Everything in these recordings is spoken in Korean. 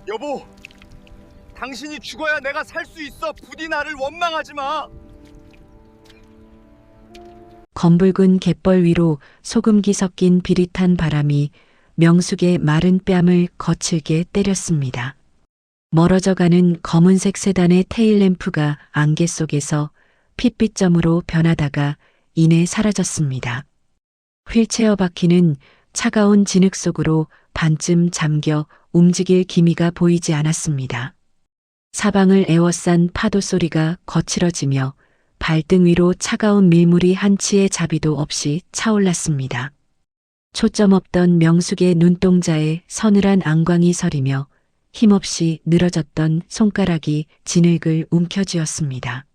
여보, 당신이 죽어야 내가 살 수 있어. 부디 나를 원망하지 마. 검붉은 갯벌 위로 소금기 섞인 비릿한 바람이 명숙의 마른 뺨을 거칠게 때렸습니다. 멀어져가는 검은색 세단의 테일램프가 안개 속에서 핏빛점으로 변하다가 이내 사라졌습니다. 휠체어 바퀴는 차가운 진흙 속으로 반쯤 잠겨 움직일 기미가 보이지 않았습니다. 사방을 에워싼 파도 소리가 거칠어지며 발등 위로 차가운 밀물이 한치의 자비도 없이 차올랐습니다. 초점 없던 명숙의 눈동자에 서늘한 안광이 서리며 힘없이 늘어졌던 손가락이 진흙을 움켜쥐었습니다.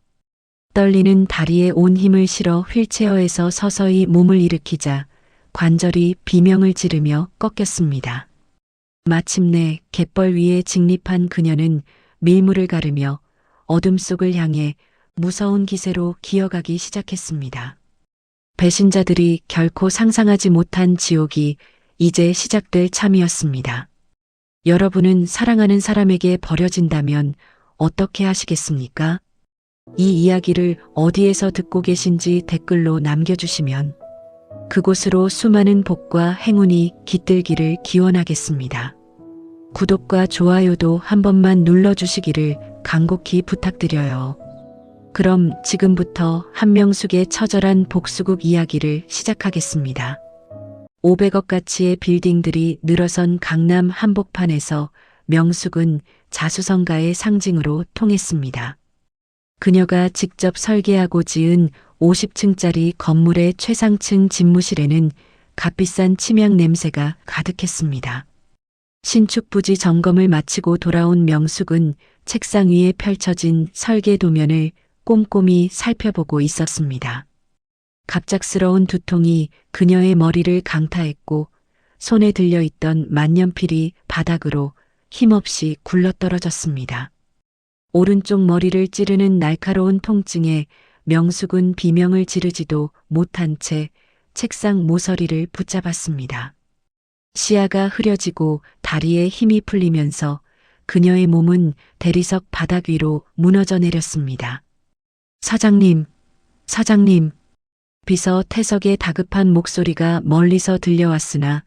떨리는 다리에 온 힘을 실어 휠체어에서 서서히 몸을 일으키자 관절이 비명을 지르며 꺾였습니다. 마침내 갯벌 위에 직립한 그녀는 밀물을 가르며 어둠 속을 향해 무서운 기세로 기어가기 시작했습니다. 배신자들이 결코 상상하지 못한 지옥이 이제 시작될 참이었습니다. 여러분은 사랑하는 사람에게 버려진다면 어떻게 하시겠습니까? 이 이야기를 어디에서 듣고 계신지 댓글로 남겨주시면 그곳으로 수많은 복과 행운이 깃들기를 기원하겠습니다. 구독과 좋아요도 한 번만 눌러주시기를 간곡히 부탁드려요. 그럼 지금부터 한명숙의 처절한 복수국 이야기를 시작하겠습니다. 500억 가치의 빌딩들이 늘어선 강남 한복판에서 명숙은 자수성가의 상징으로 통했습니다. 그녀가 직접 설계하고 지은 50층짜리 건물의 최상층 집무실에는 값비싼 침향 냄새가 가득했습니다. 신축부지 점검을 마치고 돌아온 명숙은 책상 위에 펼쳐진 설계 도면을 꼼꼼히 살펴보고 있었습니다. 갑작스러운 두통이 그녀의 머리를 강타했고 손에 들려있던 만년필이 바닥으로 힘없이 굴러떨어졌습니다. 오른쪽 머리를 찌르는 날카로운 통증에 명숙은 비명을 지르지도 못한 채 책상 모서리를 붙잡았습니다. 시야가 흐려지고 다리에 힘이 풀리면서 그녀의 몸은 대리석 바닥 위로 무너져 내렸습니다. 사장님, 사장님. 비서 태석의 다급한 목소리가 멀리서 들려왔으나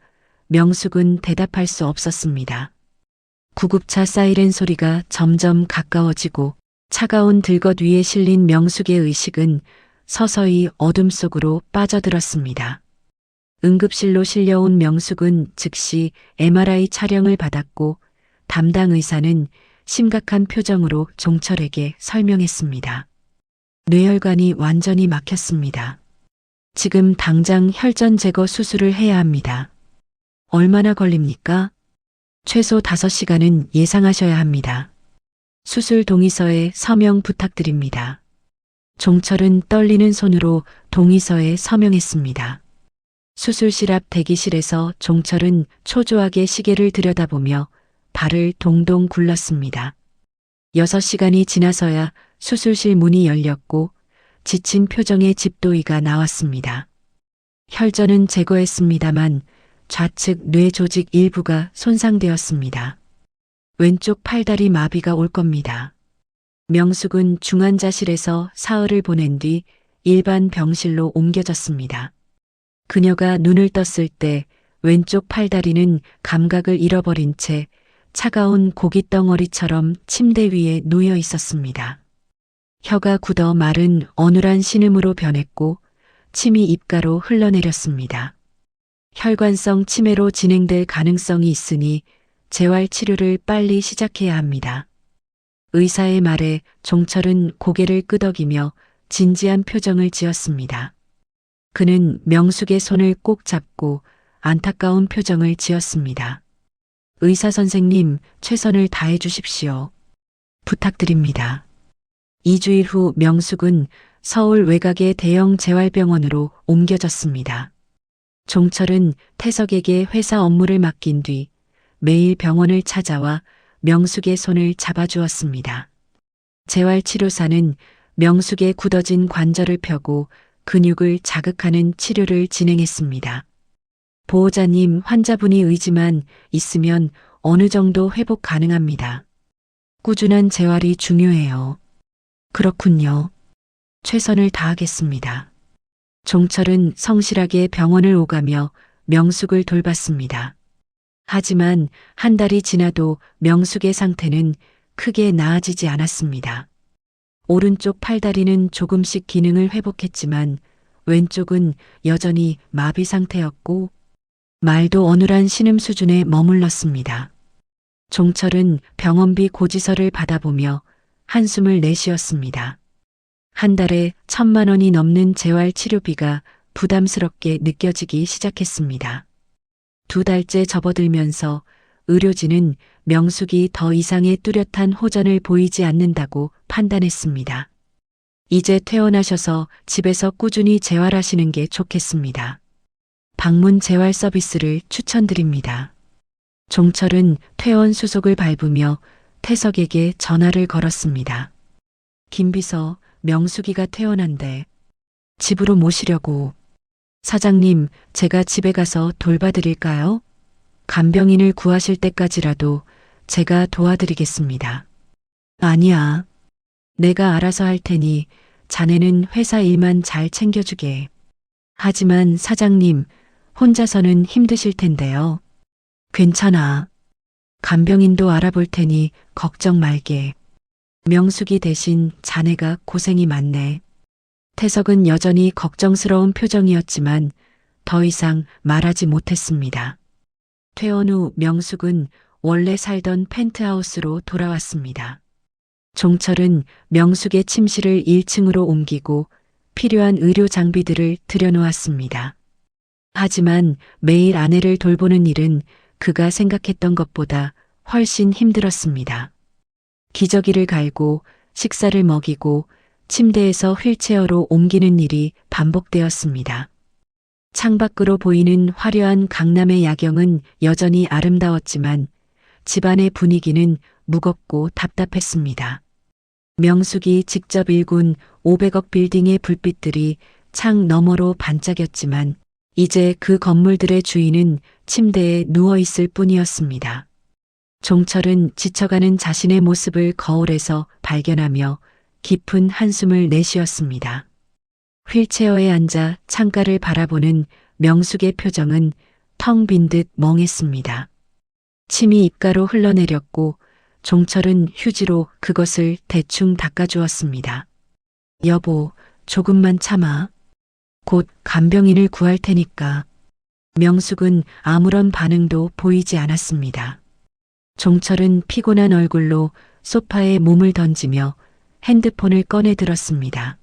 명숙은 대답할 수 없었습니다. 구급차 사이렌 소리가 점점 가까워지고 차가운 들것 위에 실린 명숙의 의식은 서서히 어둠 속으로 빠져들었습니다. 응급실로 실려온 명숙은 즉시 MRI 촬영을 받았고 담당 의사는 심각한 표정으로 종철에게 설명했습니다. 뇌혈관이 완전히 막혔습니다. 지금 당장 혈전 제거 수술을 해야 합니다. 얼마나 걸립니까? 최소 5시간은 예상하셔야 합니다. 수술 동의서에 서명 부탁드립니다. 종철은 떨리는 손으로 동의서에 서명했습니다. 수술실 앞 대기실에서 종철은 초조하게 시계를 들여다보며 발을 동동 굴렀습니다. 6시간이 지나서야 수술실 문이 열렸고 지친 표정의 집도의가 나왔습니다. 혈전은 제거했습니다만 좌측 뇌 조직 일부가 손상되었습니다. 왼쪽 팔다리 마비가 올 겁니다. 명숙은 중환자실에서 사흘을 보낸 뒤 일반 병실로 옮겨졌습니다. 그녀가 눈을 떴을 때 왼쪽 팔다리는 감각을 잃어버린 채 차가운 고깃덩어리처럼 침대 위에 놓여 있었습니다. 혀가 굳어 마른 어눌한 신음으로 변했고 침이 입가로 흘러내렸습니다. 혈관성 치매로 진행될 가능성이 있으니 재활 치료를 빨리 시작해야 합니다. 의사의 말에 종철은 고개를 끄덕이며 진지한 표정을 지었습니다. 그는 명숙의 손을 꼭 잡고 안타까운 표정을 지었습니다. 의사 선생님, 최선을 다해 주십시오. 부탁드립니다. 2주일 후 명숙은 서울 외곽의 대형 재활병원으로 옮겨졌습니다. 종철은 태석에게 회사 업무를 맡긴 뒤 매일 병원을 찾아와 명숙의 손을 잡아주었습니다. 재활치료사는 명숙의 굳어진 관절을 펴고 근육을 자극하는 치료를 진행했습니다. 보호자님, 환자분이 의지만 있으면 어느 정도 회복 가능합니다. 꾸준한 재활이 중요해요. 그렇군요. 최선을 다하겠습니다. 종철은 성실하게 병원을 오가며 명숙을 돌봤습니다. 하지만 한 달이 지나도 명숙의 상태는 크게 나아지지 않았습니다. 오른쪽 팔다리는 조금씩 기능을 회복했지만 왼쪽은 여전히 마비 상태였고 말도 어눌한 신음 수준에 머물렀습니다. 종철은 병원비 고지서를 받아보며 한숨을 내쉬었습니다. 한 달에 1,000만 원이 넘는 재활 치료비가 부담스럽게 느껴지기 시작했습니다. 2달째 접어들면서 의료진은 명숙이 더 이상의 뚜렷한 호전을 보이지 않는다고 판단했습니다. 이제 퇴원하셔서 집에서 꾸준히 재활하시는 게 좋겠습니다. 방문 재활 서비스를 추천드립니다. 종철은 퇴원 수속을 밟으며 태석에게 전화를 걸었습니다. 김비서, 명숙이가 퇴원한대. 집으로 모시려고. 사장님, 제가 집에 가서 돌봐드릴까요? 간병인을 구하실 때까지라도 제가 도와드리겠습니다. 아니야. 내가 알아서 할 테니 자네는 회사 일만 잘 챙겨주게. 하지만 사장님, 혼자서는 힘드실 텐데요. 괜찮아. 간병인도 알아볼 테니 걱정 말게. 명숙이 대신 자네가 고생이 많네. 태석은 여전히 걱정스러운 표정이었지만 더 이상 말하지 못했습니다. 퇴원 후 명숙은 원래 살던 펜트하우스로 돌아왔습니다. 종철은 명숙의 침실을 1층으로 옮기고 필요한 의료 장비들을 들여놓았습니다. 하지만 매일 아내를 돌보는 일은 그가 생각했던 것보다 훨씬 힘들었습니다. 기저귀를 갈고 식사를 먹이고 침대에서 휠체어로 옮기는 일이 반복되었습니다. 창밖으로 보이는 화려한 강남의 야경은 여전히 아름다웠지만 집안의 분위기는 무겁고 답답했습니다. 명숙이 직접 일군 500억 빌딩의 불빛들이 창 너머로 반짝였지만 이제 그 건물들의 주인은 침대에 누워있을 뿐이었습니다. 종철은 지쳐가는 자신의 모습을 거울에서 발견하며 깊은 한숨을 내쉬었습니다. 휠체어에 앉아 창가를 바라보는 명숙의 표정은 텅 빈 듯 멍했습니다. 침이 입가로 흘러내렸고 종철은 휴지로 그것을 대충 닦아주었습니다. 여보, 조금만 참아. 곧 간병인을 구할 테니까. 명숙은 아무런 반응도 보이지 않았습니다. 종철은 피곤한 얼굴로 소파에 몸을 던지며 핸드폰을 꺼내 들었습니다.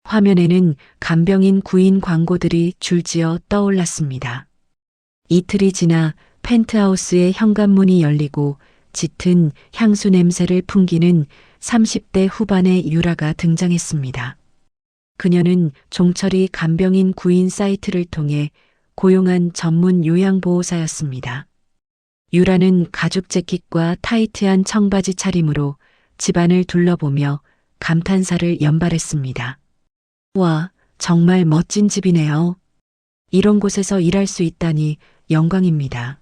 화면에는 간병인 구인 광고들이 줄지어 떠올랐습니다. 이틀이 지나 펜트하우스의 현관문이 열리고 짙은 향수 냄새를 풍기는 30대 후반의 유라가 등장했습니다. 그녀는 종철이 간병인 구인 사이트를 통해 고용한 전문 요양보호사였습니다. 유라는 가죽 재킷과 타이트한 청바지 차림으로 집안을 둘러보며 감탄사를 연발했습니다. 와, 정말 멋진 집이네요. 이런 곳에서 일할 수 있다니 영광입니다.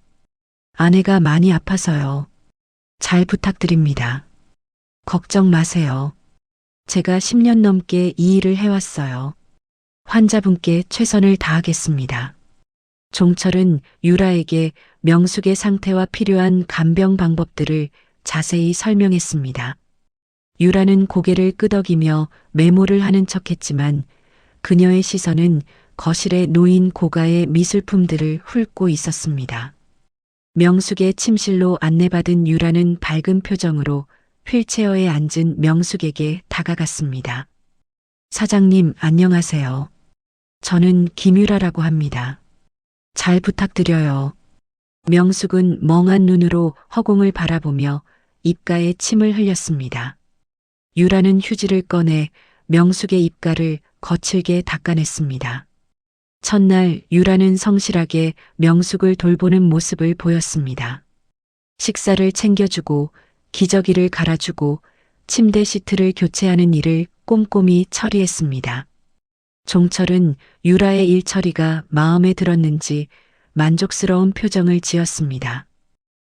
아내가 많이 아파서요. 잘 부탁드립니다. 걱정 마세요. 제가 10년 넘게 이 일을 해왔어요. 환자분께 최선을 다하겠습니다. 종철은 유라에게 명숙의 상태와 필요한 간병 방법들을 자세히 설명했습니다. 유라는 고개를 끄덕이며 메모를 하는 척했지만 그녀의 시선은 거실에 놓인 고가의 미술품들을 훑고 있었습니다. 명숙의 침실로 안내받은 유라는 밝은 표정으로 휠체어에 앉은 명숙에게 다가갔습니다. 사장님, 안녕하세요. 저는 김유라라고 합니다. 잘 부탁드려요. 명숙은 멍한 눈으로 허공을 바라보며 입가에 침을 흘렸습니다. 유라는 휴지를 꺼내 명숙의 입가를 거칠게 닦아냈습니다. 첫날 유라는 성실하게 명숙을 돌보는 모습을 보였습니다. 식사를 챙겨주고 기저귀를 갈아주고 침대 시트를 교체하는 일을 꼼꼼히 처리했습니다. 종철은 유라의 일 처리가 마음에 들었는지 만족스러운 표정을 지었습니다.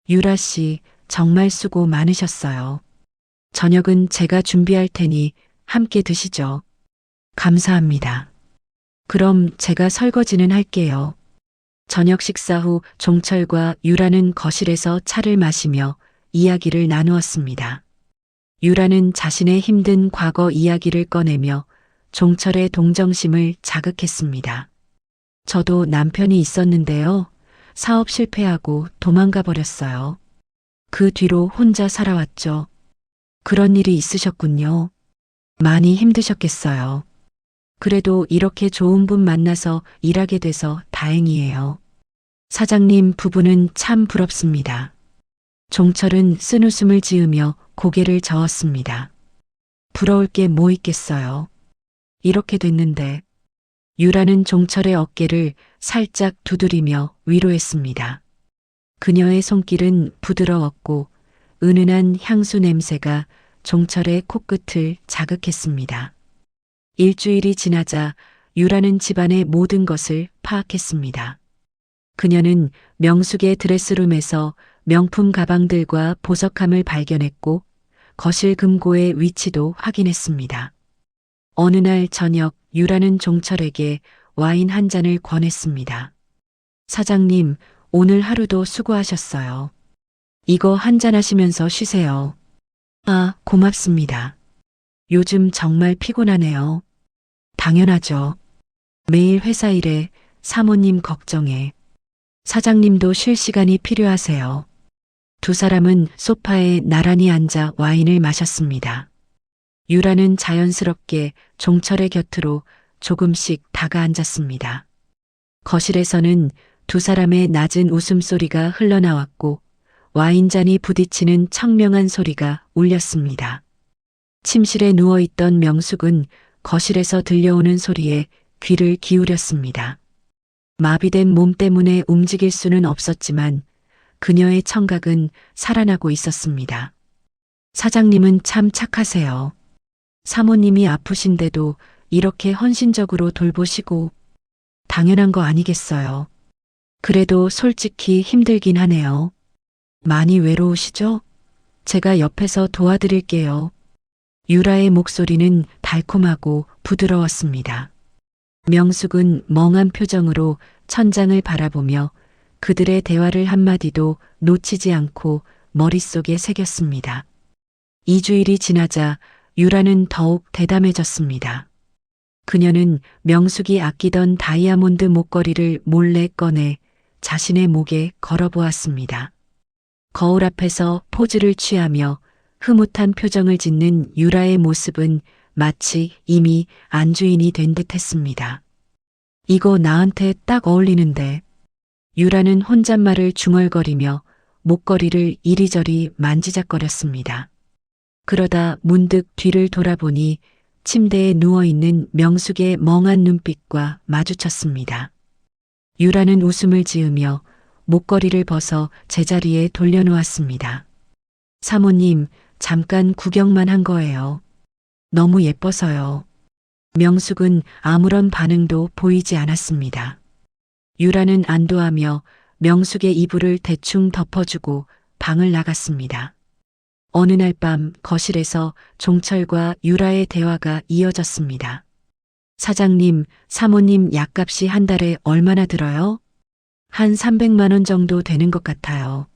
유라 씨, 정말 수고 많으셨어요. 저녁은 제가 준비할 테니 함께 드시죠. 감사합니다. 그럼 제가 설거지는 할게요. 저녁 식사 후 종철과 유라는 거실에서 차를 마시며 이야기를 나누었습니다. 유라는 자신의 힘든 과거 이야기를 꺼내며 종철의 동정심을 자극했습니다. 저도 남편이 있었는데요. 사업 실패하고 도망가 버렸어요. 그 뒤로 혼자 살아왔죠. 그런 일이 있으셨군요. 많이 힘드셨겠어요. 그래도 이렇게 좋은 분 만나서 일하게 돼서 다행이에요. 사장님 부부는 참 부럽습니다. 종철은 쓴웃음을 지으며 고개를 저었습니다. 부러울 게 뭐 있겠어요. 이렇게 됐는데. 유라는 종철의 어깨를 살짝 두드리며 위로했습니다. 그녀의 손길은 부드러웠고 은은한 향수 냄새가 종철의 코끝을 자극했습니다. 일주일이 지나자 유라는 집안의 모든 것을 파악했습니다. 그녀는 명숙의 드레스룸에서 명품 가방들과 보석함을 발견했고 거실 금고의 위치도 확인했습니다. 어느 날 저녁 유라는 종철에게 와인 한 잔을 권했습니다. 사장님, 오늘 하루도 수고하셨어요. 이거 한 잔 하시면서 쉬세요. 아, 고맙습니다. 요즘 정말 피곤하네요. 당연하죠. 매일 회사 일에 사모님 걱정에 사장님도 쉴 시간이 필요하세요. 두 사람은 소파에 나란히 앉아 와인을 마셨습니다. 유라는 자연스럽게 종철의 곁으로 조금씩 다가앉았습니다. 거실에서는 두 사람의 낮은 웃음소리가 흘러나왔고 와인잔이 부딪히는 청명한 소리가 울렸습니다. 침실에 누워있던 명숙은 거실에서 들려오는 소리에 귀를 기울였습니다. 마비된 몸 때문에 움직일 수는 없었지만 그녀의 청각은 살아나고 있었습니다. 사장님은 참 착하세요. 사모님이 아프신데도 이렇게 헌신적으로 돌보시고 당연한 거 아니겠어요. 그래도 솔직히 힘들긴 하네요. 많이 외로우시죠? 제가 옆에서 도와드릴게요. 유라의 목소리는 달콤하고 부드러웠습니다. 명숙은 멍한 표정으로 천장을 바라보며 그들의 대화를 한마디도 놓치지 않고 머릿속에 새겼습니다. 2주일이 지나자 유라는 더욱 대담해졌습니다. 그녀는 명숙이 아끼던 다이아몬드 목걸이를 몰래 꺼내 자신의 목에 걸어보았습니다. 거울 앞에서 포즈를 취하며 흐뭇한 표정을 짓는 유라의 모습은 마치 이미 안주인이 된 듯했습니다. 이거 나한테 딱 어울리는데. 유라는 혼잣말을 중얼거리며 목걸이를 이리저리 만지작거렸습니다. 그러다 문득 뒤를 돌아보니 침대에 누워있는 명숙의 멍한 눈빛과 마주쳤습니다. 유라는 웃음을 지으며 목걸이를 벗어 제자리에 돌려놓았습니다. 사모님, 잠깐 구경만 한 거예요. 너무 예뻐서요. 명숙은 아무런 반응도 보이지 않았습니다. 유라는 안도하며 명숙의 이불을 대충 덮어주고 방을 나갔습니다. 어느 날 밤 거실에서 종철과 유라의 대화가 이어졌습니다. 사장님, 사모님 약값이 한 달에 얼마나 들어요? 한 300만 원 정도 되는 것 같아요.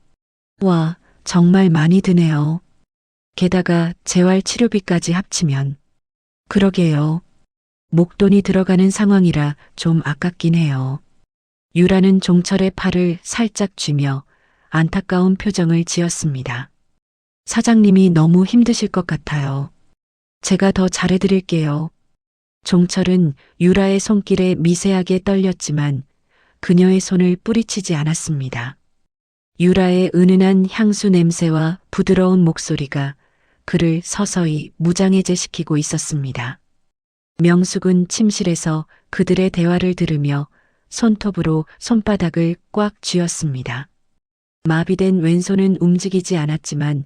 와, 정말 많이 드네요. 게다가 재활 치료비까지 합치면. 그러게요. 목돈이 들어가는 상황이라 좀 아깝긴 해요. 유라는 종철의 팔을 살짝 쥐며 안타까운 표정을 지었습니다. 사장님이 너무 힘드실 것 같아요. 제가 더 잘해드릴게요. 종철은 유라의 손길에 미세하게 떨렸지만 그녀의 손을 뿌리치지 않았습니다. 유라의 은은한 향수 냄새와 부드러운 목소리가 그를 서서히 무장해제시키고 있었습니다. 명숙은 침실에서 그들의 대화를 들으며 손톱으로 손바닥을 꽉 쥐었습니다. 마비된 왼손은 움직이지 않았지만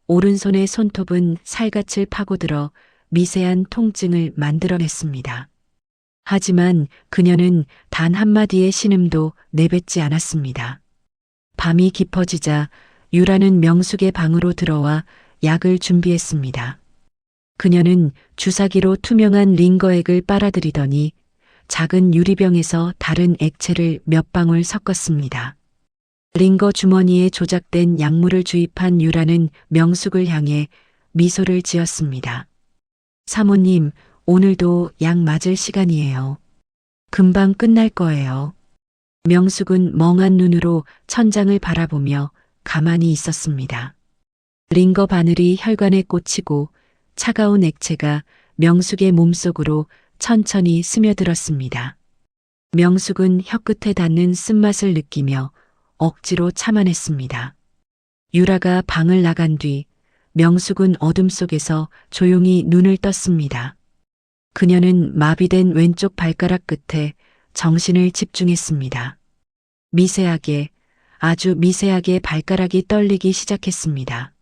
오른손의 손톱은 살갗을 파고들어 미세한 통증을 만들어냈습니다. 하지만 그녀는 단 한마디의 신음도 내뱉지 않았습니다. 밤이 깊어지자 유라는 명숙의 방으로 들어와 약을 준비했습니다. 그녀는 주사기로 투명한 링거액을 빨아들이더니 작은 유리병에서 다른 액체를 몇 방울 섞었습니다. 링거 주머니에 조작된 약물을 주입한 유라는 명숙을 향해 미소를 지었습니다. 사모님, 오늘도 약 맞을 시간이에요. 금방 끝날 거예요. 명숙은 멍한 눈으로 천장을 바라보며 가만히 있었습니다. 링거 바늘이 혈관에 꽂히고 차가운 액체가 명숙의 몸속으로 천천히 스며들었습니다. 명숙은 혀끝에 닿는 쓴맛을 느끼며 억지로 참아냈습니다. 유라가 방을 나간 뒤 명숙은 어둠 속에서 조용히 눈을 떴습니다. 그녀는 마비된 왼쪽 발가락 끝에 정신을 집중했습니다. 미세하게, 아주 미세하게 발가락이 떨리기 시작했습니다.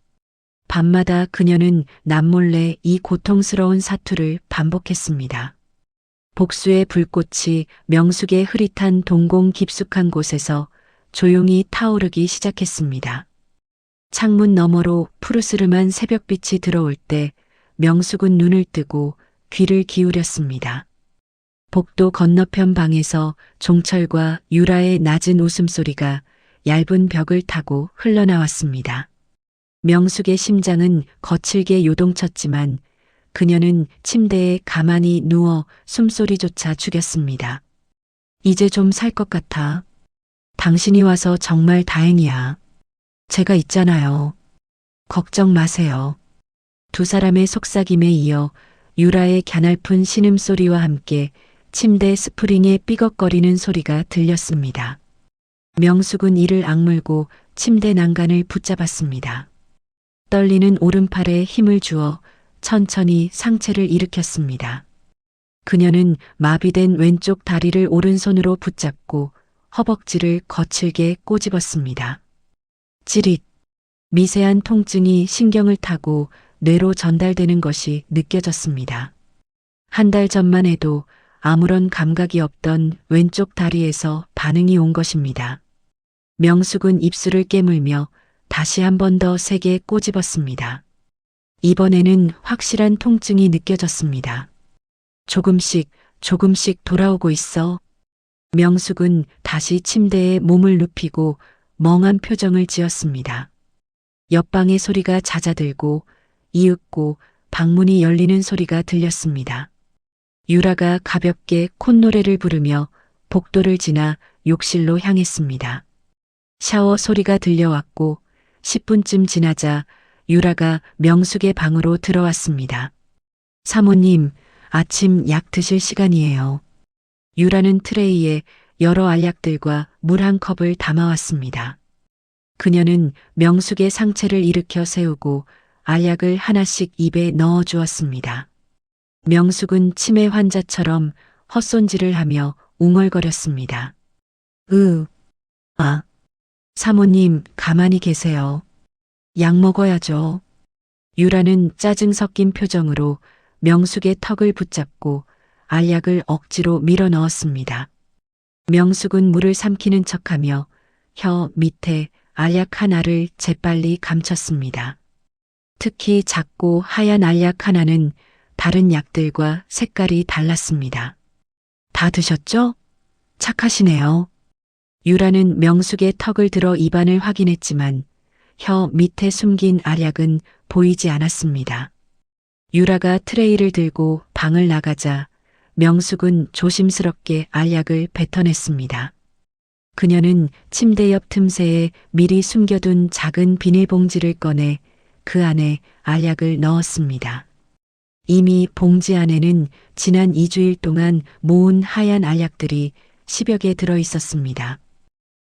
밤마다 그녀는 남몰래 이 고통스러운 사투를 반복했습니다. 복수의 불꽃이 명숙의 흐릿한 동공 깊숙한 곳에서 조용히 타오르기 시작했습니다. 창문 너머로 푸르스름한 새벽빛이 들어올 때 명숙은 눈을 뜨고 귀를 기울였습니다. 복도 건너편 방에서 종철과 유라의 낮은 웃음소리가 얇은 벽을 타고 흘러나왔습니다. 명숙의 심장은 거칠게 요동쳤지만 그녀는 침대에 가만히 누워 숨소리조차 죽였습니다. 이제 좀 살 것 같아. 당신이 와서 정말 다행이야. 제가 있잖아요. 걱정 마세요. 두 사람의 속삭임에 이어 유라의 갸냘픈 신음소리와 함께 침대 스프링의 삐걱거리는 소리가 들렸습니다. 명숙은 이를 악물고 침대 난간을 붙잡았습니다. 떨리는 오른팔에 힘을 주어 천천히 상체를 일으켰습니다. 그녀는 마비된 왼쪽 다리를 오른손으로 붙잡고 허벅지를 거칠게 꼬집었습니다. 찌릿, 미세한 통증이 신경을 타고 뇌로 전달되는 것이 느껴졌습니다. 한 달 전만 해도 아무런 감각이 없던 왼쪽 다리에서 반응이 온 것입니다. 명숙은 입술을 깨물며 다시 한 번 더 세게 꼬집었습니다. 이번에는 확실한 통증이 느껴졌습니다. 조금씩 돌아오고 있어. 명숙은 다시 침대에 몸을 눕히고 멍한 표정을 지었습니다. 옆방의 소리가 잦아들고 이윽고 방문이 열리는 소리가 들렸습니다. 유라가 가볍게 콧노래를 부르며 복도를 지나 욕실로 향했습니다. 샤워 소리가 들려왔고 10분쯤 지나자 유라가 명숙의 방으로 들어왔습니다. 사모님, 아침 약 드실 시간이에요. 유라는 트레이에 여러 알약들과 물 한 컵을 담아왔습니다. 그녀는 명숙의 상체를 일으켜 세우고 알약을 하나씩 입에 넣어 주었습니다. 명숙은 치매 환자처럼 헛손질을 하며 웅얼거렸습니다. 사모님, 가만히 계세요. 약 먹어야죠. 유라는 짜증 섞인 표정으로 명숙의 턱을 붙잡고 알약을 억지로 밀어 넣었습니다. 명숙은 물을 삼키는 척하며 혀 밑에 알약 하나를 재빨리 감췄습니다. 특히 작고 하얀 알약 하나는 다른 약들과 색깔이 달랐습니다. 다 드셨죠? 착하시네요. 유라는 명숙의 턱을 들어 입안을 확인했지만 혀 밑에 숨긴 알약은 보이지 않았습니다. 유라가 트레이를 들고 방을 나가자 명숙은 조심스럽게 알약을 뱉어냈습니다. 그녀는 침대 옆 틈새에 미리 숨겨둔 작은 비닐봉지를 꺼내 그 안에 알약을 넣었습니다. 이미 봉지 안에는 지난 2주일 동안 모은 하얀 알약들이 10여 개 들어 있었습니다.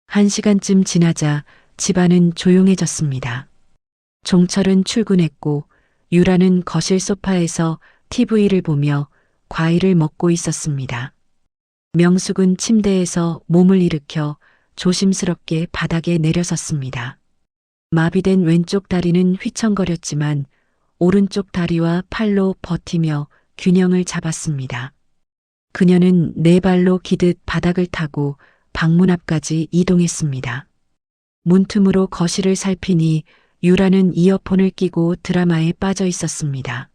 1시간쯤 지나자 집안은 조용해졌습니다. 종철은 출근했고 유라는 거실 소파에서 TV를 보며 과일을 먹고 있었습니다. 명숙은 침대에서 몸을 일으켜 조심스럽게 바닥에 내려섰습니다. 마비된 왼쪽 다리는 휘청거렸지만 오른쪽 다리와 팔로 버티며 균형을 잡았습니다. 그녀는 네 발로 기듯 바닥을 타고 방문 앞까지 이동했습니다. 문틈으로 거실을 살피니 유라는 이어폰을 끼고 드라마에 빠져 있었습니다.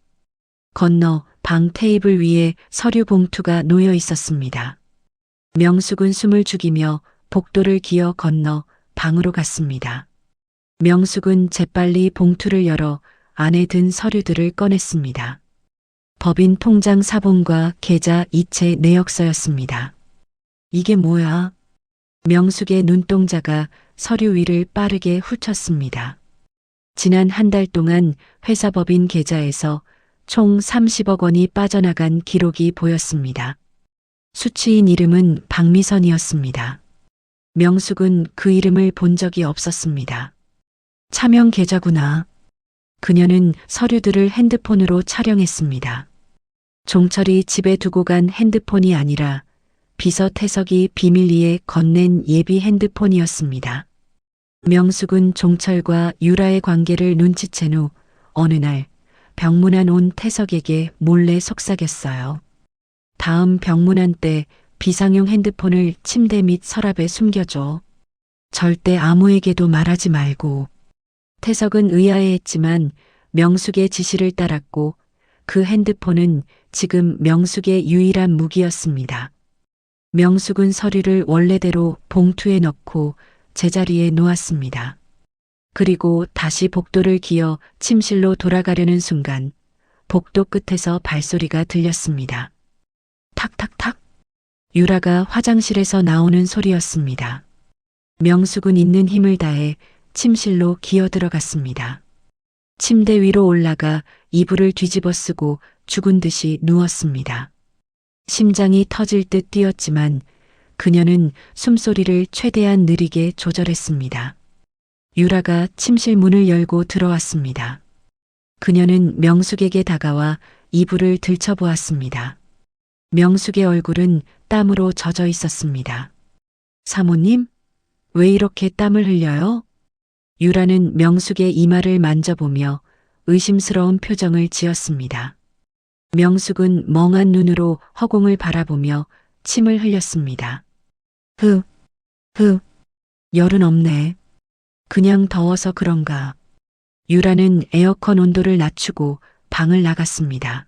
건너 방 테이블 위에 서류 봉투가 놓여 있었습니다. 명숙은 숨을 죽이며 복도를 기어 건너 방으로 갔습니다. 명숙은 재빨리 봉투를 열어 안에 든 서류들을 꺼냈습니다. 법인 통장 사본과 계좌 이체 내역서였습니다. 이게 뭐야? 명숙의 눈동자가 서류 위를 빠르게 훑었습니다. 지난 한 달 동안 회사 법인 계좌에서 총 30억 원이 빠져나간 기록이 보였습니다. 수취인 이름은 박미선이었습니다. 명숙은 그 이름을 본 적이 없었습니다. 차명 계좌구나. 그녀는 서류들을 핸드폰으로 촬영했습니다. 종철이 집에 두고 간 핸드폰이 아니라 비서 태석이 비밀리에 건넨 예비 핸드폰이었습니다. 명숙은 종철과 유라의 관계를 눈치챈 후 어느 날 병문안 온 태석에게 몰래 속삭였어요. 다음 병문안 때 비상용 핸드폰을 침대 밑 서랍에 숨겨줘. 절대 아무에게도 말하지 말고. 태석은 의아해했지만 명숙의 지시를 따랐고 그 핸드폰은 지금 명숙의 유일한 무기였습니다. 명숙은 서류를 원래대로 봉투에 넣고 제자리에 놓았습니다. 그리고 다시 복도를 기어 침실로 돌아가려는 순간 복도 끝에서 발소리가 들렸습니다. 탁탁탁. 유라가 화장실에서 나오는 소리였습니다. 명숙은 있는 힘을 다해 침실로 기어 들어갔습니다. 침대 위로 올라가 이불을 뒤집어 쓰고 죽은 듯이 누웠습니다. 심장이 터질 듯 뛰었지만 그녀는 숨소리를 최대한 느리게 조절했습니다. 유라가 침실 문을 열고 들어왔습니다. 그녀는 명숙에게 다가와 이불을 들춰보았습니다. 명숙의 얼굴은 땀으로 젖어 있었습니다. 사모님, 왜 이렇게 땀을 흘려요? 유라는 명숙의 이마를 만져보며 의심스러운 표정을 지었습니다. 명숙은 멍한 눈으로 허공을 바라보며 침을 흘렸습니다. 열은 없네. 그냥 더워서 그런가. 유라는 에어컨 온도를 낮추고 방을 나갔습니다.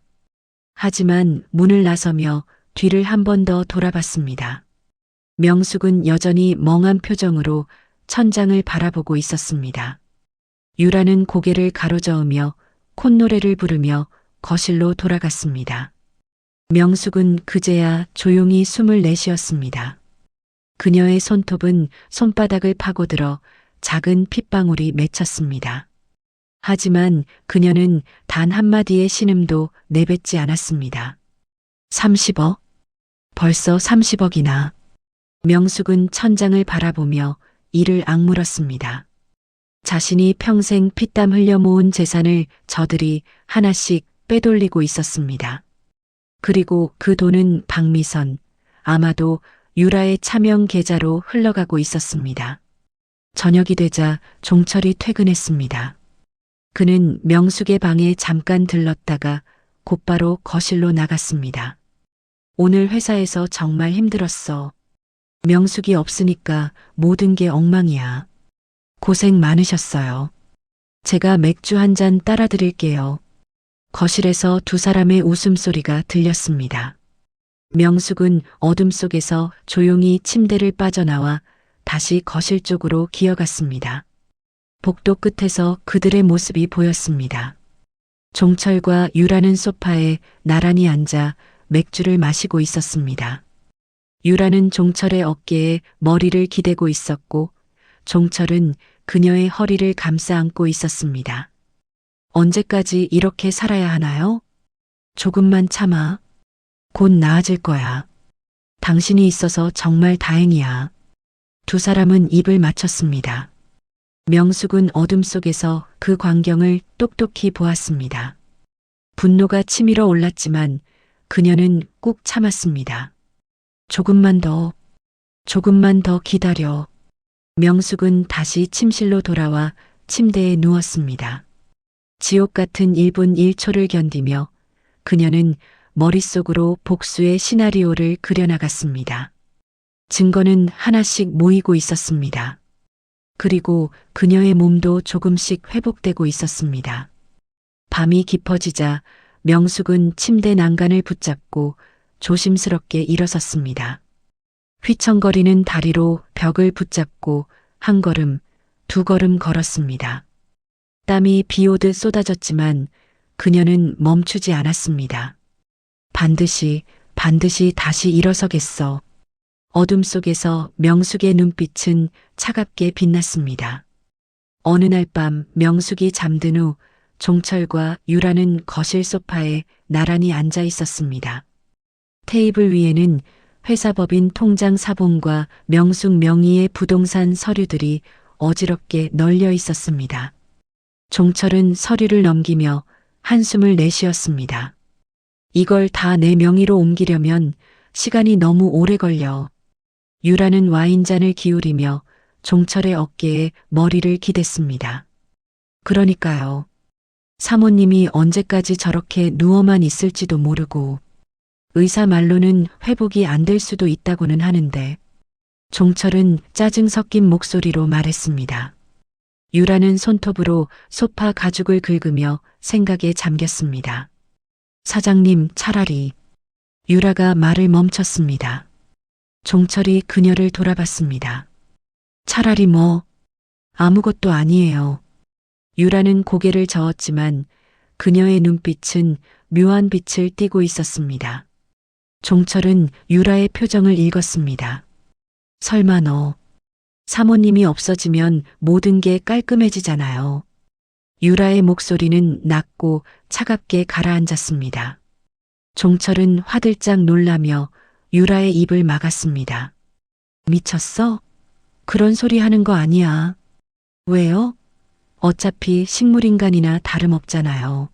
하지만 문을 나서며 뒤를 한 번 더 돌아봤습니다. 명숙은 여전히 멍한 표정으로 천장을 바라보고 있었습니다. 유라는 고개를 가로저으며 콧노래를 부르며 거실로 돌아갔습니다. 명숙은 그제야 조용히 숨을 내쉬었습니다. 그녀의 손톱은 손바닥을 파고들어 작은 핏방울이 맺혔습니다. 하지만 그녀는 단 한마디의 신음도 내뱉지 않았습니다. 30억? 벌써 30억이나. 명숙은 천장을 바라보며 이를 악물었습니다. 자신이 평생 피땀 흘려 모은 재산을 저들이 하나씩 빼돌리고 있었습니다. 그리고 그 돈은 박미선, 아마도 유라의 차명 계좌로 흘러가고 있었습니다. 저녁이 되자 종철이 퇴근했습니다. 그는 명숙의 방에 잠깐 들렀다가 곧바로 거실로 나갔습니다. 오늘 회사에서 정말 힘들었어. 명숙이 없으니까 모든 게 엉망이야. 고생 많으셨어요. 제가 맥주 한 잔 따라 드릴게요. 거실에서 두 사람의 웃음소리가 들렸습니다. 명숙은 어둠 속에서 조용히 침대를 빠져나와 다시 거실 쪽으로 기어갔습니다. 복도 끝에서 그들의 모습이 보였습니다. 종철과 유라는 소파에 나란히 앉아 맥주를 마시고 있었습니다. 유라는 종철의 어깨에 머리를 기대고 있었고 종철은 그녀의 허리를 감싸 안고 있었습니다. 언제까지 이렇게 살아야 하나요? 조금만 참아. 곧 나아질 거야. 당신이 있어서 정말 다행이야. 두 사람은 입을 맞췄습니다. 명숙은 어둠 속에서 그 광경을 똑똑히 보았습니다. 분노가 치밀어 올랐지만 그녀는 꾹 참았습니다. 조금만 더 기다려. 명숙은 다시 침실로 돌아와 침대에 누웠습니다. 지옥 같은 1분 1초를 견디며 그녀는 머릿속으로 복수의 시나리오를 그려나갔습니다. 증거는 하나씩 모이고 있었습니다. 그리고 그녀의 몸도 조금씩 회복되고 있었습니다. 밤이 깊어지자 명숙은 침대 난간을 붙잡고 조심스럽게 일어섰습니다. 휘청거리는 다리로 벽을 붙잡고 한 걸음, 두 걸음 걸었습니다. 땀이 비 오듯 쏟아졌지만 그녀는 멈추지 않았습니다. 반드시 다시 일어서겠어. 어둠 속에서 명숙의 눈빛은 차갑게 빛났습니다. 어느 날 밤 명숙이 잠든 후 종철과 유라는 거실 소파에 나란히 앉아 있었습니다. 테이블 위에는 회사법인 통장 사본과 명숙 명의의 부동산 서류들이 어지럽게 널려 있었습니다. 종철은 서류를 넘기며 한숨을 내쉬었습니다. 이걸 다 내 명의로 옮기려면 시간이 너무 오래 걸려. 유라는 와인잔을 기울이며 종철의 어깨에 머리를 기댔습니다. 그러니까요. 사모님이 언제까지 저렇게 누워만 있을지도 모르고 의사 말로는 회복이 안 될 수도 있다고는 하는데 종철은 짜증 섞인 목소리로 말했습니다. 유라는 손톱으로 소파 가죽을 긁으며 생각에 잠겼습니다. 사장님, 차라리. 유라가 말을 멈췄습니다. 종철이 그녀를 돌아봤습니다. 차라리 뭐? 아무것도 아니에요. 유라는 고개를 저었지만 그녀의 눈빛은 묘한 빛을 띠고 있었습니다. 종철은 유라의 표정을 읽었습니다. 설마 너, 사모님이 없어지면 모든 게 깔끔해지잖아요. 유라의 목소리는 낮고 차갑게 가라앉았습니다. 종철은 화들짝 놀라며 유라의 입을 막았습니다. 미쳤어? 그런 소리 하는 거 아니야. 왜요? 어차피 식물인간이나 다름없잖아요.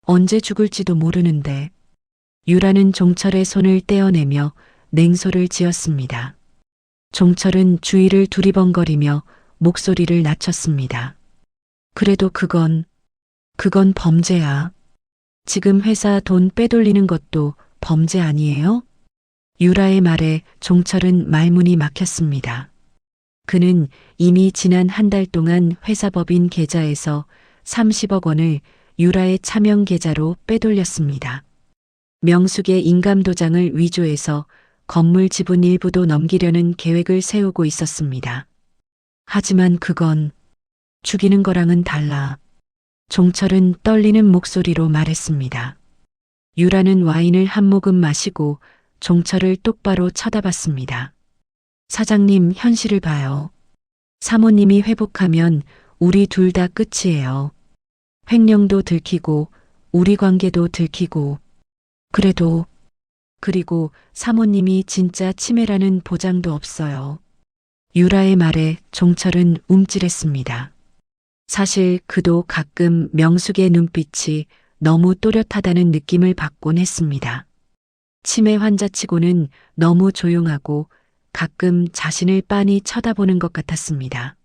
언제 죽을지도 모르는데. 유라는 종철의 손을 떼어내며 냉소를 지었습니다. 종철은 주위를 두리번거리며 목소리를 낮췄습니다. 그래도 그건 범죄야. 지금 회사 돈 빼돌리는 것도 범죄 아니에요? 유라의 말에 종철은 말문이 막혔습니다. 그는 이미 지난 한 달 동안 회사법인 계좌에서 30억 원을 유라의 차명 계좌로 빼돌렸습니다. 명숙의 인감도장을 위조해서 건물 지분 일부도 넘기려는 계획을 세우고 있었습니다. 하지만 그건 죽이는 거랑은 달라. 종철은 떨리는 목소리로 말했습니다. 유라는 와인을 한 모금 마시고 종철을 똑바로 쳐다봤습니다. 사장님, 현실을 봐요. 사모님이 회복하면 우리 둘 다 끝이에요. 횡령도 들키고 우리 관계도 들키고. 그리고 사모님이 진짜 치매라는 보장도 없어요. 유라의 말에 종철은 움찔했습니다. 사실 그도 가끔 명숙의 눈빛이 너무 또렷하다는 느낌을 받곤 했습니다. 치매 환자치고는 너무 조용하고 가끔 자신을 빤히 쳐다보는 것 같았습니다.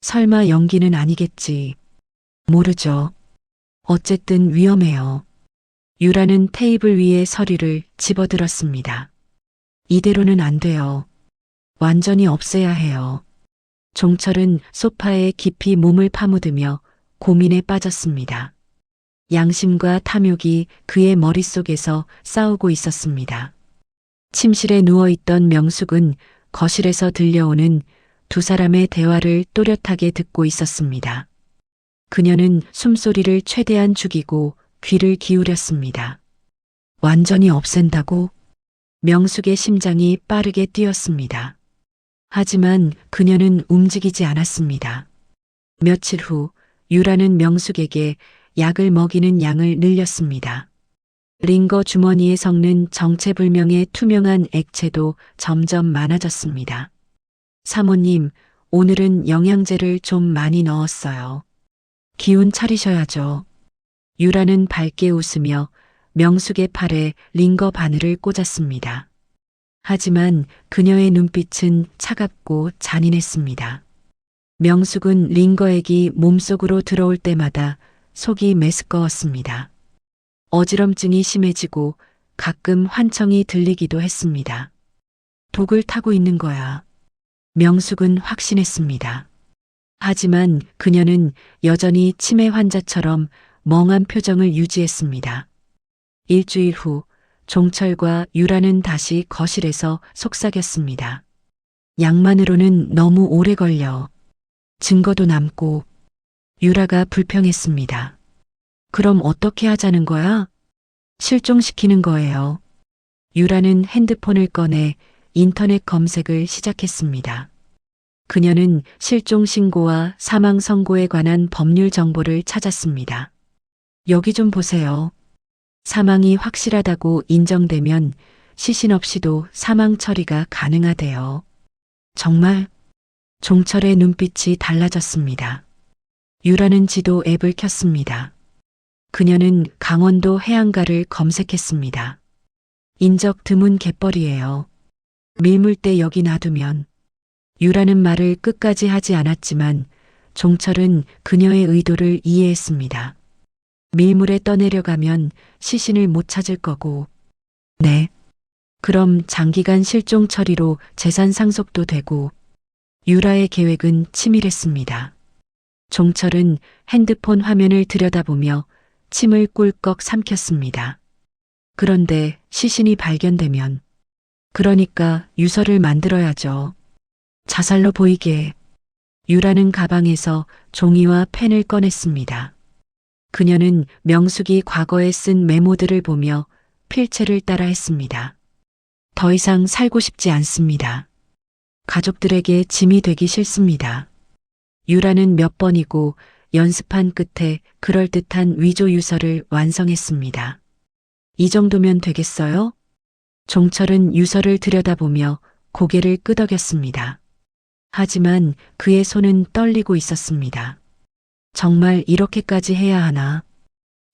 설마 연기는 아니겠지. 모르죠. 어쨌든 위험해요. 유라는 테이블 위에 서류를 집어들었습니다. 이대로는 안 돼요. 완전히 없애야 해요. 종철은 소파에 깊이 몸을 파묻으며 고민에 빠졌습니다. 양심과 탐욕이 그의 머릿속에서 싸우고 있었습니다. 침실에 누워있던 명숙은 거실에서 들려오는 두 사람의 대화를 또렷하게 듣고 있었습니다. 그녀는 숨소리를 최대한 죽이고 귀를 기울였습니다. 완전히 없앤다고? 명숙의 심장이 빠르게 뛰었습니다. 하지만 그녀는 움직이지 않았습니다. 며칠 후 유라는 명숙에게 약을 먹이는 양을 늘렸습니다. 링거 주머니에 섞는 정체불명의 투명한 액체도 점점 많아졌습니다. 사모님, 오늘은 영양제를 좀 많이 넣었어요. 기운 차리셔야죠. 유라는 밝게 웃으며 명숙의 팔에 링거 바늘을 꽂았습니다. 하지만 그녀의 눈빛은 차갑고 잔인했습니다. 명숙은 링거액이 몸속으로 들어올 때마다 속이 메스꺼웠습니다. 어지럼증이 심해지고 가끔 환청이 들리기도 했습니다. 독을 타고 있는 거야. 명숙은 확신했습니다. 하지만 그녀는 여전히 치매 환자처럼 멍한 표정을 유지했습니다. 일주일 후 종철과 유라는 다시 거실에서 속삭였습니다. 약만으로는 너무 오래 걸려. 증거도 남고. 유라가 불평했습니다. 그럼 어떻게 하자는 거야? 실종시키는 거예요. 유라는 핸드폰을 꺼내 인터넷 검색을 시작했습니다. 그녀는 실종 신고와 사망 선고에 관한 법률 정보를 찾았습니다. 여기 좀 보세요. 사망이 확실하다고 인정되면 시신 없이도 사망 처리가 가능하대요. 정말? 종철의 눈빛이 달라졌습니다. 유라는 지도 앱을 켰습니다. 그녀는 강원도 해안가를 검색했습니다. 인적 드문 갯벌이에요. 밀물대 여기 놔두면. 유라는 말을 끝까지 하지 않았지만 종철은 그녀의 의도를 이해했습니다. 밀물에 떠내려가면 시신을 못 찾을 거고. 네. 그럼 장기간 실종 처리로 재산 상속도 되고. 유라의 계획은 치밀했습니다. 종철은 핸드폰 화면을 들여다보며 침을 꿀꺽 삼켰습니다. 그런데 시신이 발견되면, 그러니까 유서를 만들어야죠. 자살로 보이게. 유라는 가방에서 종이와 펜을 꺼냈습니다. 그녀는 명숙이 과거에 쓴 메모들을 보며 필체를 따라 했습니다. 더 이상 살고 싶지 않습니다. 가족들에게 짐이 되기 싫습니다. 유라는 몇 번이고 연습한 끝에 그럴듯한 위조 유서를 완성했습니다. 이 정도면 되겠어요? 종철은 유서를 들여다보며 고개를 끄덕였습니다. 하지만 그의 손은 떨리고 있었습니다. 정말 이렇게까지 해야 하나?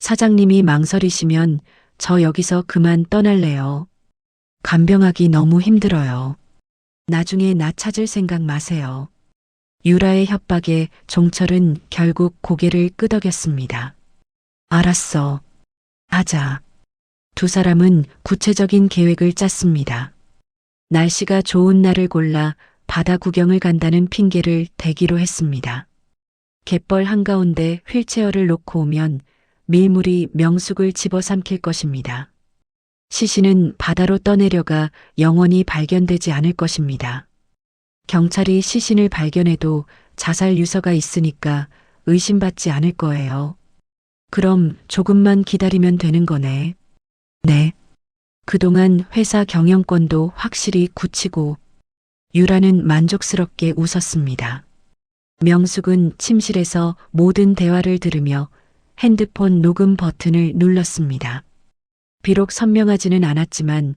사장님이 망설이시면 저 여기서 그만 떠날래요. 간병하기 너무 힘들어요. 나중에 나 찾을 생각 마세요. 유라의 협박에 종철은 결국 고개를 끄덕였습니다. 알았어. 하자. 두 사람은 구체적인 계획을 짰습니다. 날씨가 좋은 날을 골라 바다 구경을 간다는 핑계를 대기로 했습니다. 갯벌 한가운데 휠체어를 놓고 오면 밀물이 명숙을 집어삼킬 것입니다. 시신은 바다로 떠내려가 영원히 발견되지 않을 것입니다. 경찰이 시신을 발견해도 자살 유서가 있으니까 의심받지 않을 거예요. 그럼 조금만 기다리면 되는 거네. 네. 그동안 회사 경영권도 확실히 굳히고. 유라는 만족스럽게 웃었습니다. 명숙은 침실에서 모든 대화를 들으며 핸드폰 녹음 버튼을 눌렀습니다. 비록 선명하지는 않았지만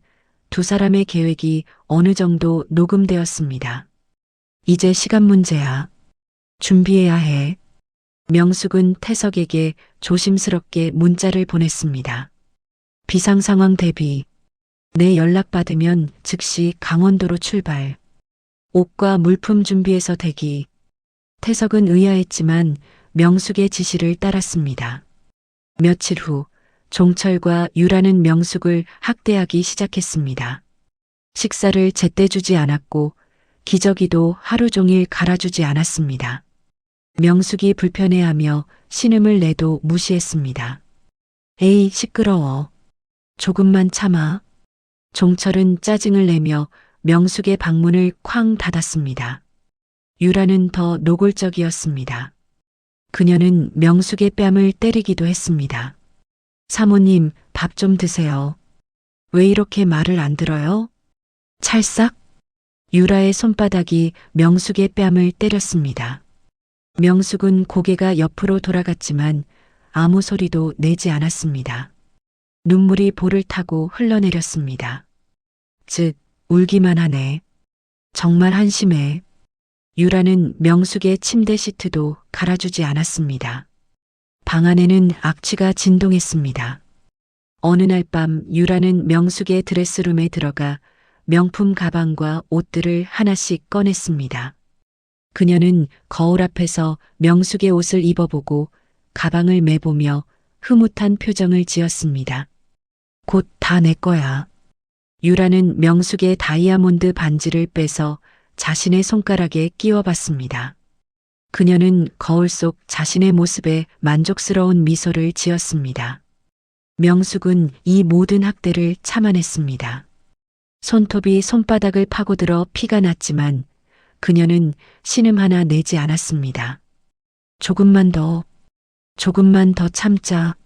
두 사람의 계획이 어느 정도 녹음되었습니다. 이제 시간 문제야. 준비해야 해. 명숙은 태석에게 조심스럽게 문자를 보냈습니다. 비상 상황 대비. 내 연락받으면 즉시 강원도로 출발. 옷과 물품 준비해서 대기. 태석은 의아했지만 명숙의 지시를 따랐습니다. 며칠 후 종철과 유라는 명숙을 학대하기 시작했습니다. 식사를 제때 주지 않았고 기저귀도 하루 종일 갈아주지 않았습니다. 명숙이 불편해하며 신음을 내도 무시했습니다. 에이, 시끄러워. 조금만 참아. 종철은 짜증을 내며 명숙의 방문을 쾅 닫았습니다. 유라는 더 노골적이었습니다. 그녀는 명숙의 뺨을 때리기도 했습니다. 사모님, 밥 좀 드세요. 왜 이렇게 말을 안 들어요? 찰싹? 유라의 손바닥이 명숙의 뺨을 때렸습니다. 명숙은 고개가 옆으로 돌아갔지만 아무 소리도 내지 않았습니다. 눈물이 볼을 타고 흘러내렸습니다. 즉, 울기만 하네. 정말 한심해. 유라는 명숙의 침대 시트도 갈아주지 않았습니다. 방 안에는 악취가 진동했습니다. 어느 날 밤 유라는 명숙의 드레스룸에 들어가 명품 가방과 옷들을 하나씩 꺼냈습니다. 그녀는 거울 앞에서 명숙의 옷을 입어보고 가방을 매보며 흐뭇한 표정을 지었습니다. 곧 다 내 거야. 유라는 명숙의 다이아몬드 반지를 빼서 자신의 손가락에 끼워봤습니다. 그녀는 거울 속 자신의 모습에 만족스러운 미소를 지었습니다. 명숙은 이 모든 학대를 참아냈습니다. 손톱이 손바닥을 파고들어 피가 났지만 그녀는 신음 하나 내지 않았습니다. 조금만 더 참자.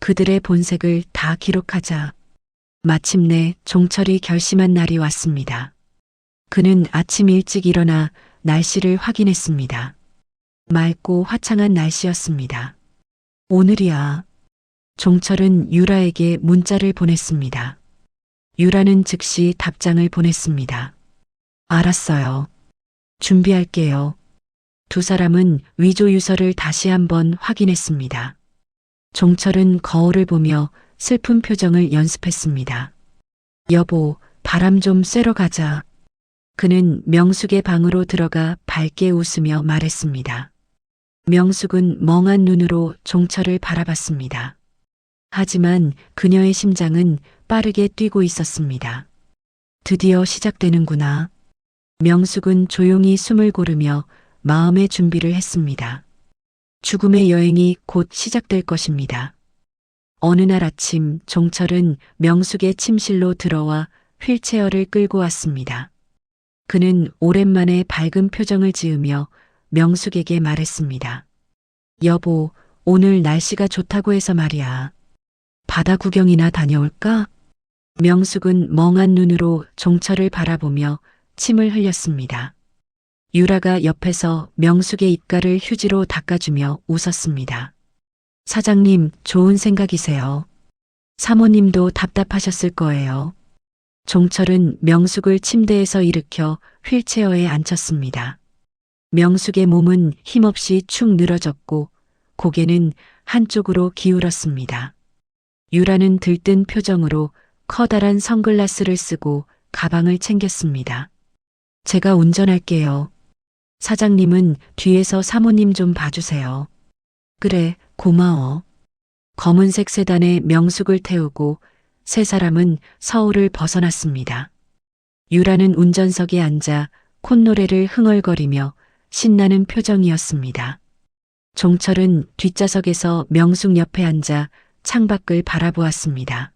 그들의 본색을 다 기록하자. 마침내 종철이 결심한 날이 왔습니다. 그는 아침 일찍 일어나 날씨를 확인했습니다. 맑고 화창한 날씨였습니다. 오늘이야. 종철은 유라에게 문자를 보냈습니다. 유라는 즉시 답장을 보냈습니다. 알았어요. 준비할게요. 두 사람은 위조 유서를 다시 한번 확인했습니다. 종철은 거울을 보며 슬픈 표정을 연습했습니다. 여보, 바람 좀 쐬러 가자. 그는 명숙의 방으로 들어가 밝게 웃으며 말했습니다. 명숙은 멍한 눈으로 종철을 바라봤습니다. 하지만 그녀의 심장은 빠르게 뛰고 있었습니다. 드디어 시작되는구나. 명숙은 조용히 숨을 고르며 마음의 준비를 했습니다. 죽음의 여행이 곧 시작될 것입니다. 어느 날 아침 종철은 명숙의 침실로 들어와 휠체어를 끌고 왔습니다. 그는 오랜만에 밝은 표정을 지으며 명숙에게 말했습니다. 여보, 오늘 날씨가 좋다고 해서 말이야. 바다 구경이나 다녀올까? 명숙은 멍한 눈으로 종철을 바라보며 침을 흘렸습니다. 유라가 옆에서 명숙의 입가를 휴지로 닦아주며 웃었습니다. 사장님, 좋은 생각이세요. 사모님도 답답하셨을 거예요. 종철은 명숙을 침대에서 일으켜 휠체어에 앉혔습니다. 명숙의 몸은 힘없이 축 늘어졌고 고개는 한쪽으로 기울었습니다. 유라는 들뜬 표정으로 커다란 선글라스를 쓰고 가방을 챙겼습니다. 제가 운전할게요. 사장님은 뒤에서 사모님 좀 봐주세요. 그래, 고마워. 검은색 세단에 명숙을 태우고 세 사람은 서울을 벗어났습니다. 유라는 운전석에 앉아 콧노래를 흥얼거리며 신나는 표정이었습니다. 종철은 뒷좌석에서 명숙 옆에 앉아 창밖을 바라보았습니다.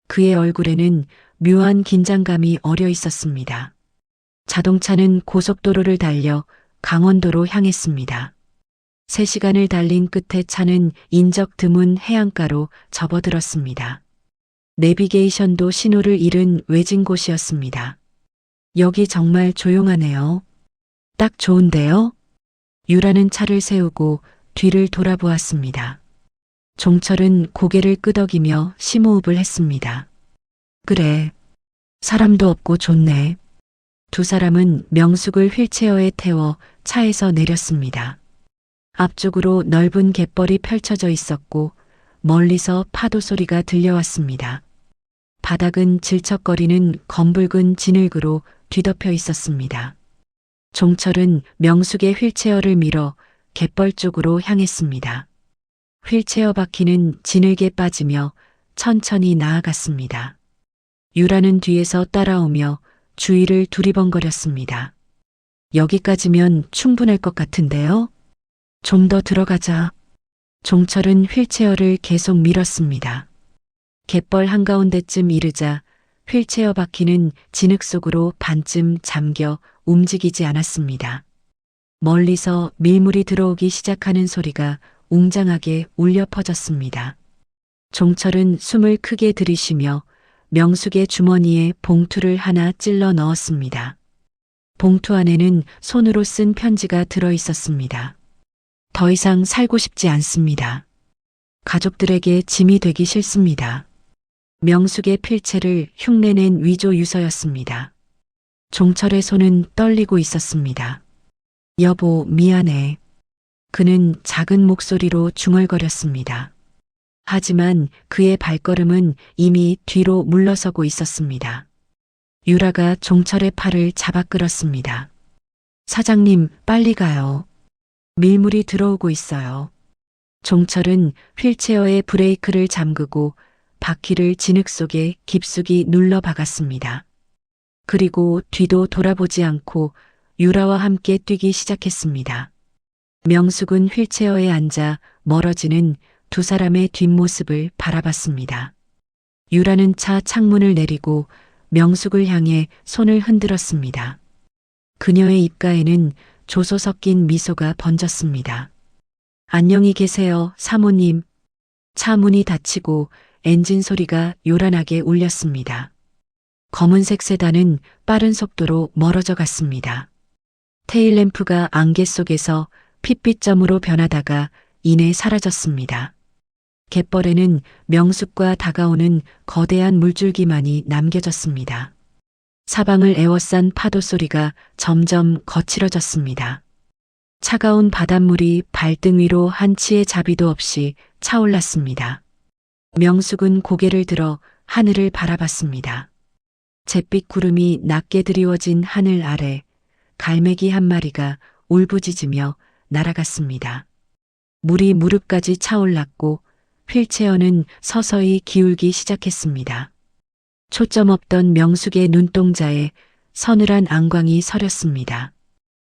그의 얼굴에는 묘한 긴장감이 어려 있었습니다. 자동차는 고속도로를 달려 강원도로 향했습니다. 3시간을 달린 끝에 차는 인적 드문 해안가로 접어들었습니다. 내비게이션도 신호를 잃은 외진 곳이었습니다. 여기 정말 조용하네요. 딱 좋은데요? 유라는 차를 세우고 뒤를 돌아보았습니다. 종철은 고개를 끄덕이며 심호흡을 했습니다. 그래, 사람도 없고 좋네. 두 사람은 명숙을 휠체어에 태워 차에서 내렸습니다. 앞쪽으로 넓은 갯벌이 펼쳐져 있었고 멀리서 파도 소리가 들려왔습니다. 바닥은 질척거리는 검붉은 진흙으로 뒤덮여 있었습니다. 종철은 명숙의 휠체어를 밀어 갯벌 쪽으로 향했습니다. 휠체어 바퀴는 진흙에 빠지며 천천히 나아갔습니다. 유라는 뒤에서 따라오며 주위를 두리번거렸습니다. 여기까지면 충분할 것 같은데요? 좀 더 들어가자. 종철은 휠체어를 계속 밀었습니다. 갯벌 한가운데쯤 이르자 휠체어 바퀴는 진흙 속으로 반쯤 잠겨 움직이지 않았습니다. 멀리서 밀물이 들어오기 시작하는 소리가 웅장하게 울려 퍼졌습니다. 종철은 숨을 크게 들이쉬며 명숙의 주머니에 봉투를 하나 찔러 넣었습니다. 봉투 안에는 손으로 쓴 편지가 들어 있었습니다. 더 이상 살고 싶지 않습니다. 가족들에게 짐이 되기 싫습니다. 명숙의 필체를 흉내낸 위조 유서였습니다. 종철의 손은 떨리고 있었습니다. 여보, 미안해. 그는 작은 목소리로 중얼거렸습니다. 하지만 그의 발걸음은 이미 뒤로 물러서고 있었습니다. 유라가 종철의 팔을 잡아 끌었습니다. 사장님, 빨리 가요. 밀물이 들어오고 있어요. 종철은 휠체어의 브레이크를 잠그고 바퀴를 진흙 속에 깊숙이 눌러 박았습니다. 그리고 뒤도 돌아보지 않고 유라와 함께 뛰기 시작했습니다. 명숙은 휠체어에 앉아 멀어지는 두 사람의 뒷모습을 바라봤습니다. 유라는 차 창문을 내리고 명숙을 향해 손을 흔들었습니다. 그녀의 입가에는 조소 섞인 미소가 번졌습니다. 안녕히 계세요, 사모님. 차 문이 닫히고 엔진 소리가 요란하게 울렸습니다. 검은색 세단은 빠른 속도로 멀어져 갔습니다. 테일램프가 안개 속에서 핏빛점으로 변하다가 이내 사라졌습니다. 갯벌에는 명숙과 다가오는 거대한 물줄기만이 남겨졌습니다. 사방을 에워싼 파도 소리가 점점 거칠어졌습니다. 차가운 바닷물이 발등 위로 한 치의 자비도 없이 차올랐습니다. 명숙은 고개를 들어 하늘을 바라봤습니다. 잿빛 구름이 낮게 드리워진 하늘 아래 갈매기 한 마리가 울부짖으며 날아갔습니다. 물이 무릎까지 차올랐고 휠체어는 서서히 기울기 시작했습니다. 초점 없던 명숙의 눈동자에 서늘한 안광이 서렸습니다.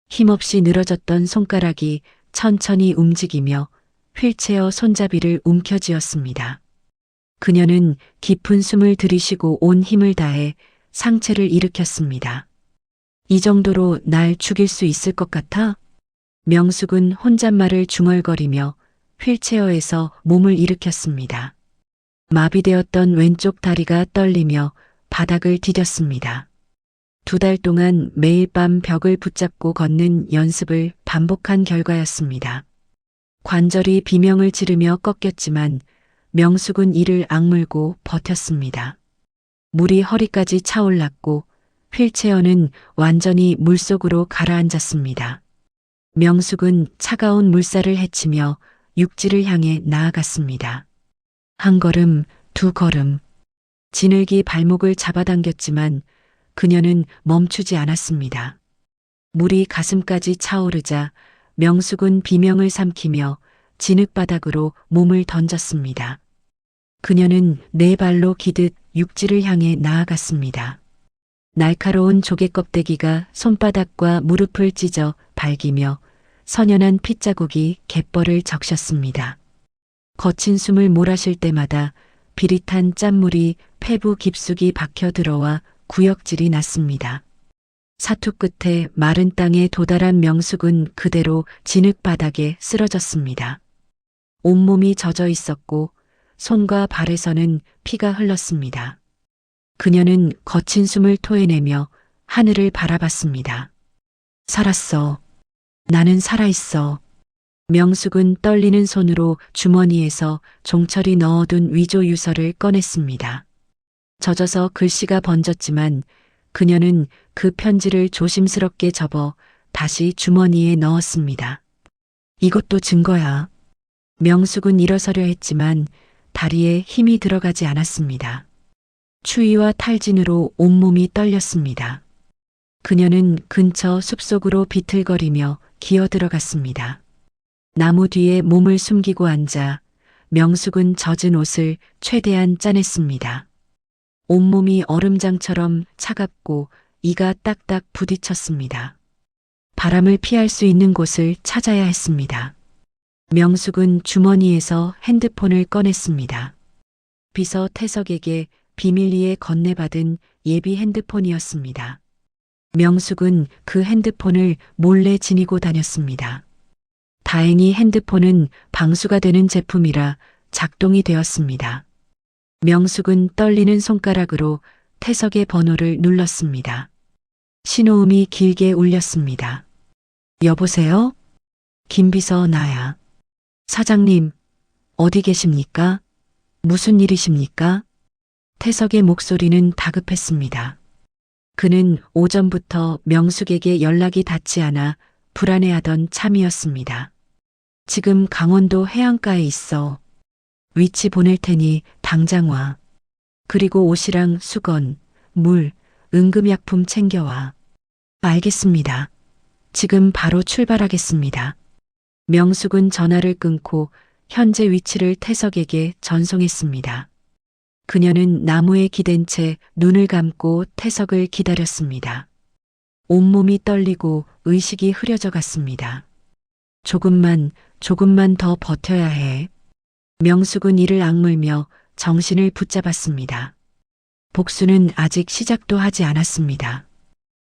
힘없이 늘어졌던 손가락이 천천히 움직이며 휠체어 손잡이를 움켜쥐었습니다. 그녀는 깊은 숨을 들이쉬고 온 힘을 다해 상체를 일으켰습니다. 이 정도로 날 죽일 수 있을 것 같아? 명숙은 혼잣말을 중얼거리며 휠체어에서 몸을 일으켰습니다. 마비되었던 왼쪽 다리가 떨리며 바닥을 디뎠습니다. 2달 동안 매일 밤 벽을 붙잡고 걷는 연습을 반복한 결과였습니다. 관절이 비명을 지르며 꺾였지만 명숙은 이를 악물고 버텼습니다. 물이 허리까지 차올랐고 휠체어는 완전히 물속으로 가라앉았습니다. 명숙은 차가운 물살을 헤치며 육지를 향해 나아갔습니다. 한 걸음, 두 걸음. 진흙이 발목을 잡아당겼지만 그녀는 멈추지 않았습니다. 물이 가슴까지 차오르자 명숙은 비명을 삼키며 진흙바닥으로 몸을 던졌습니다. 그녀는 네 발로 기듯 육지를 향해 나아갔습니다. 날카로운 조개 껍데기가 손바닥과 무릎을 찢어 발기며 선연한 핏자국이 갯벌을 적셨습니다. 거친 숨을 몰아쉴 때마다 비릿한 짠물이 폐부 깊숙이 박혀 들어와 구역질이 났습니다. 사투 끝에 마른 땅에 도달한 명숙은 그대로 진흙 바닥에 쓰러졌습니다. 온몸이 젖어 있었고 손과 발에서는 피가 흘렀습니다. 그녀는 거친 숨을 토해내며 하늘을 바라봤습니다. 살았어. 나는 살아있어. 명숙은 떨리는 손으로 주머니에서 종철이 넣어둔 위조 유서를 꺼냈습니다. 젖어서 글씨가 번졌지만 그녀는 그 편지를 조심스럽게 접어 다시 주머니에 넣었습니다. 이것도 증거야. 명숙은 일어서려 했지만 다리에 힘이 들어가지 않았습니다. 추위와 탈진으로 온몸이 떨렸습니다. 그녀는 근처 숲속으로 비틀거리며 기어들어갔습니다. 나무 뒤에 몸을 숨기고 앉아 명숙은 젖은 옷을 최대한 짜냈습니다. 온몸이 얼음장처럼 차갑고 이가 딱딱 부딪혔습니다. 바람을 피할 수 있는 곳을 찾아야 했습니다. 명숙은 주머니에서 핸드폰을 꺼냈습니다. 비서 태석에게 비밀리에 건네받은 예비 핸드폰이었습니다. 명숙은 그 핸드폰을 몰래 지니고 다녔습니다. 다행히 핸드폰은 방수가 되는 제품이라 작동이 되었습니다. 명숙은 떨리는 손가락으로 태석의 번호를 눌렀습니다. 신호음이 길게 울렸습니다. 여보세요? 김비서 나야. 사장님, 어디 계십니까? 무슨 일이십니까? 태석의 목소리는 다급했습니다. 그는 오전부터 명숙에게 연락이 닿지 않아 불안해하던 참이었습니다. 지금 강원도 해안가에 있어. 위치 보낼 테니 당장 와. 그리고 옷이랑 수건, 물, 응급약품 챙겨와. 알겠습니다. 지금 바로 출발하겠습니다. 명숙은 전화를 끊고 현재 위치를 태석에게 전송했습니다. 그녀는 나무에 기댄 채 눈을 감고 태석을 기다렸습니다. 온몸이 떨리고 의식이 흐려져 갔습니다. 조금만 더 버텨야 해. 명숙은 이를 악물며 정신을 붙잡았습니다. 복수는 아직 시작도 하지 않았습니다.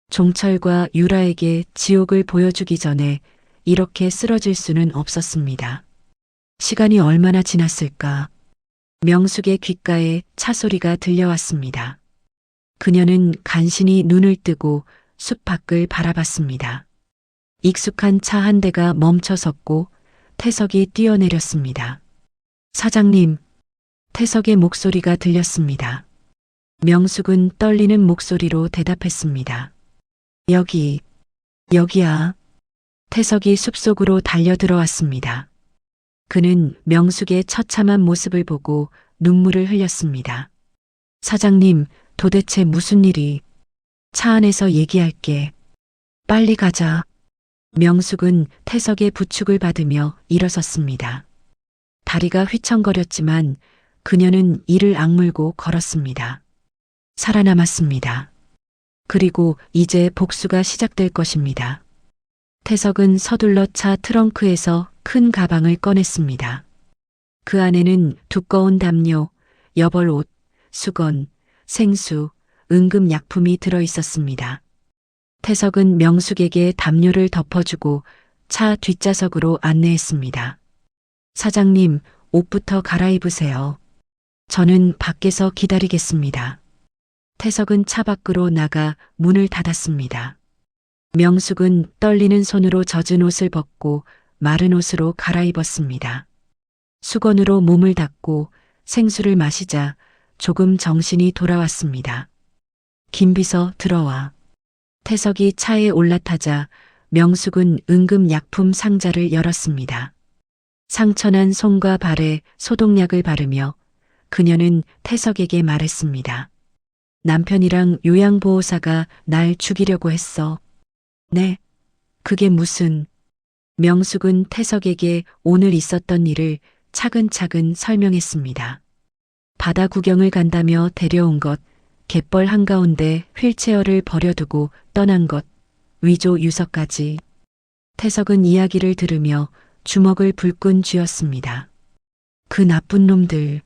종철과 유라에게 지옥을 보여주기 전에 이렇게 쓰러질 수는 없었습니다. 시간이 얼마나 지났을까? 명숙의 귓가에 차 소리가 들려왔습니다. 그녀는 간신히 눈을 뜨고 숲 밖을 바라봤습니다. 익숙한 차 한 대가 멈춰섰고 태석이 뛰어내렸습니다. 사장님, 태석의 목소리가 들렸습니다. 명숙은 떨리는 목소리로 대답했습니다. 여기야. 태석이 숲속으로 달려들어왔습니다. 그는 명숙의 처참한 모습을 보고 눈물을 흘렸습니다. 사장님, 도대체 무슨 일이? 차 안에서 얘기할게. 빨리 가자. 명숙은 태석의 부축을 받으며 일어섰습니다. 다리가 휘청거렸지만 그녀는 이를 악물고 걸었습니다. 살아남았습니다. 그리고 이제 복수가 시작될 것입니다. 태석은 서둘러 차 트렁크에서 큰 가방을 꺼냈습니다. 그 안에는 두꺼운 담요, 여벌옷, 수건, 생수, 응급약품이 들어 있었습니다. 태석은 명숙에게 담요를 덮어주고 차 뒷좌석으로 안내했습니다. 사장님, 옷부터 갈아입으세요. 저는 밖에서 기다리겠습니다. 태석은 차 밖으로 나가 문을 닫았습니다. 명숙은 떨리는 손으로 젖은 옷을 벗고 마른 옷으로 갈아입었습니다. 수건으로 몸을 닦고 생수를 마시자 조금 정신이 돌아왔습니다. 김비서 들어와. 태석이 차에 올라타자 명숙은 응급약품 상자를 열었습니다. 상처난 손과 발에 소독약을 바르며 그녀는 태석에게 말했습니다. 남편이랑 요양보호사가 날 죽이려고 했어. 네, 그게 무슨... 명숙은 태석에게 오늘 있었던 일을 차근차근 설명했습니다. 바다 구경을 간다며 데려온 것, 갯벌 한가운데 휠체어를 버려두고 떠난 것, 위조 유서까지. 태석은 이야기를 들으며 주먹을 불끈 쥐었습니다. 그 나쁜 놈들,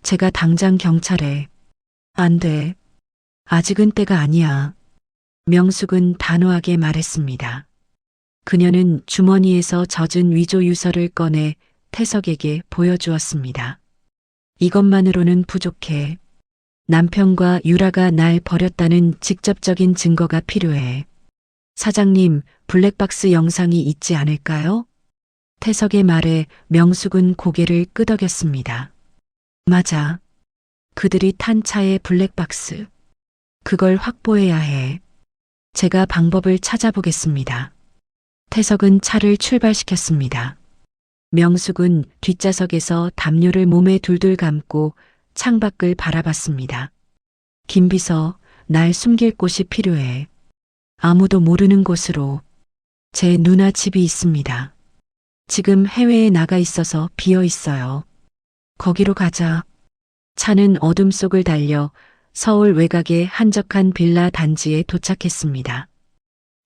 제가 당장 경찰에... 안 돼. 아직은 때가 아니야. 명숙은 단호하게 말했습니다. 그녀는 주머니에서 젖은 위조 유서를 꺼내 태석에게 보여주었습니다. 이것만으로는 부족해. 남편과 유라가 날 버렸다는 직접적인 증거가 필요해. 사장님, 블랙박스 영상이 있지 않을까요? 태석의 말에 명숙은 고개를 끄덕였습니다. 맞아. 그들이 탄 차의 블랙박스. 그걸 확보해야 해. 제가 방법을 찾아보겠습니다. 태석은 차를 출발시켰습니다. 명숙은 뒷좌석에서 담요를 몸에 둘둘 감고 창밖을 바라봤습니다. 김비서, 날 숨길 곳이 필요해. 아무도 모르는 곳으로. 제 누나 집이 있습니다. 지금 해외에 나가 있어서 비어 있어요. 거기로 가자. 차는 어둠 속을 달려 서울 외곽의 한적한 빌라 단지에 도착했습니다.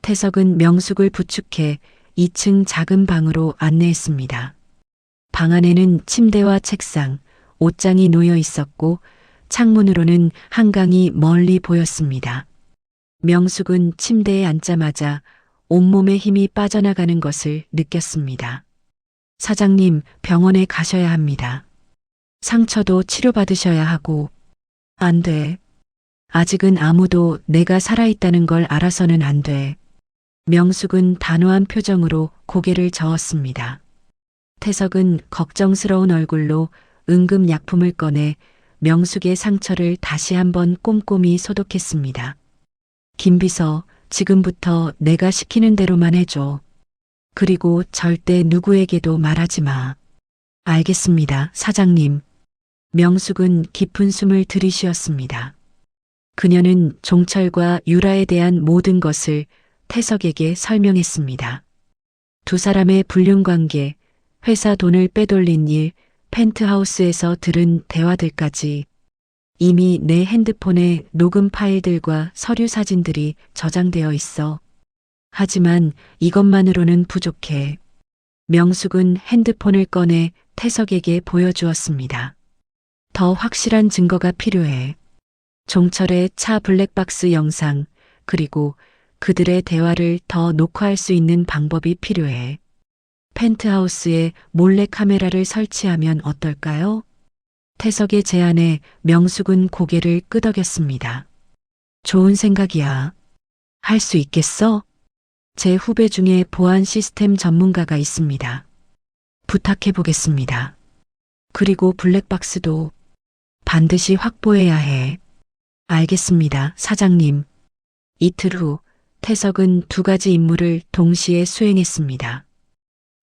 태석은 명숙을 부축해 2층 작은 방으로 안내했습니다. 방 안에는 침대와 책상, 옷장이 놓여 있었고 창문으로는 한강이 멀리 보였습니다. 명숙은 침대에 앉자마자 온몸에 힘이 빠져나가는 것을 느꼈습니다. 사장님, 병원에 가셔야 합니다. 상처도 치료받으셔야 하고. 안 돼. 아직은 아무도 내가 살아있다는 걸 알아서는 안 돼. 명숙은 단호한 표정으로 고개를 저었습니다. 태석은 걱정스러운 얼굴로 응급약품을 꺼내 명숙의 상처를 다시 한번 꼼꼼히 소독했습니다. 김비서, 지금부터 내가 시키는 대로만 해줘. 그리고 절대 누구에게도 말하지 마. 알겠습니다, 사장님. 명숙은 깊은 숨을 들이쉬었습니다. 그녀는 종철과 유라에 대한 모든 것을 태석에게 설명했습니다. 두 사람의 불륜관계, 회사 돈을 빼돌린 일, 펜트하우스에서 들은 대화들까지. 이미 내 핸드폰에 녹음 파일들과 서류 사진들이 저장되어 있어. 하지만 이것만으로는 부족해. 명숙은 핸드폰을 꺼내 태석에게 보여주었습니다. 더 확실한 증거가 필요해. 종철의 차 블랙박스 영상, 그리고 그들의 대화를 더 녹화할 수 있는 방법이 필요해. 펜트하우스에 몰래 카메라를 설치하면 어떨까요? 태석의 제안에 명숙은 고개를 끄덕였습니다. 좋은 생각이야. 할 수 있겠어? 제 후배 중에 보안 시스템 전문가가 있습니다. 부탁해 보겠습니다. 그리고 블랙박스도 반드시 확보해야 해. 알겠습니다, 사장님. 이틀 후 태석은 두 가지 임무를 동시에 수행했습니다.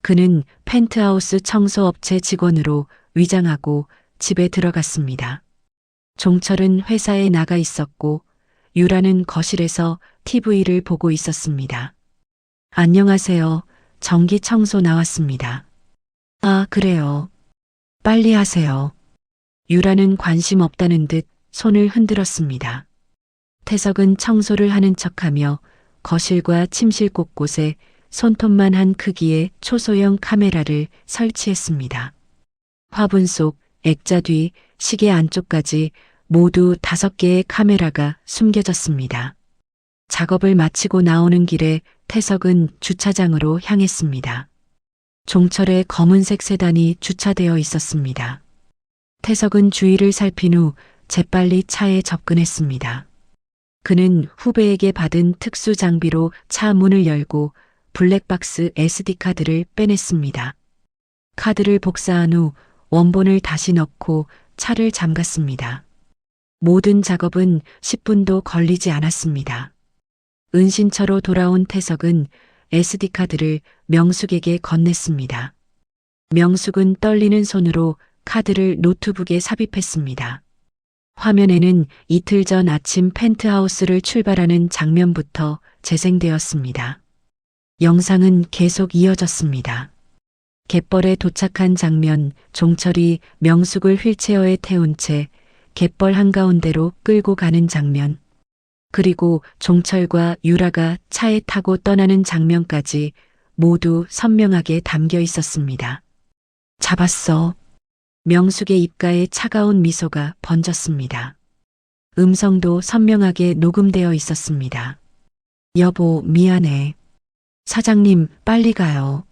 그는 펜트하우스 청소업체 직원으로 위장하고 집에 들어갔습니다. 종철은 회사에 나가 있었고 유라는 거실에서 TV를 보고 있었습니다. 안녕하세요. 전기 청소 나왔습니다. 아, 그래요. 빨리 하세요. 유라는 관심 없다는 듯 손을 흔들었습니다. 태석은 청소를 하는 척하며 거실과 침실 곳곳에 손톱만 한 크기의 초소형 카메라를 설치했습니다. 화분 속, 액자 뒤, 시계 안쪽까지 모두 5개의 카메라가 숨겨졌습니다. 작업을 마치고 나오는 길에 태석은 주차장으로 향했습니다. 종철의 검은색 세단이 주차되어 있었습니다. 태석은 주위를 살핀 후 재빨리 차에 접근했습니다. 그는 후배에게 받은 특수 장비로 차 문을 열고 블랙박스 SD카드를 빼냈습니다. 카드를 복사한 후 원본을 다시 넣고 차를 잠갔습니다. 모든 작업은 10분도 걸리지 않았습니다. 은신처로 돌아온 태석은 SD카드를 명숙에게 건넸습니다. 명숙은 떨리는 손으로 카드를 노트북에 삽입했습니다. 화면에는 이틀 전 아침 펜트하우스를 출발하는 장면부터 재생되었습니다. 영상은 계속 이어졌습니다. 갯벌에 도착한 장면, 종철이 명숙을 휠체어에 태운 채 갯벌 한가운데로 끌고 가는 장면, 그리고 종철과 유라가 차에 타고 떠나는 장면까지 모두 선명하게 담겨 있었습니다. 잡았어. 명숙의 입가에 차가운 미소가 번졌습니다. 음성도 선명하게 녹음되어 있었습니다. 여보, 미안해. 사장님, 빨리 가요.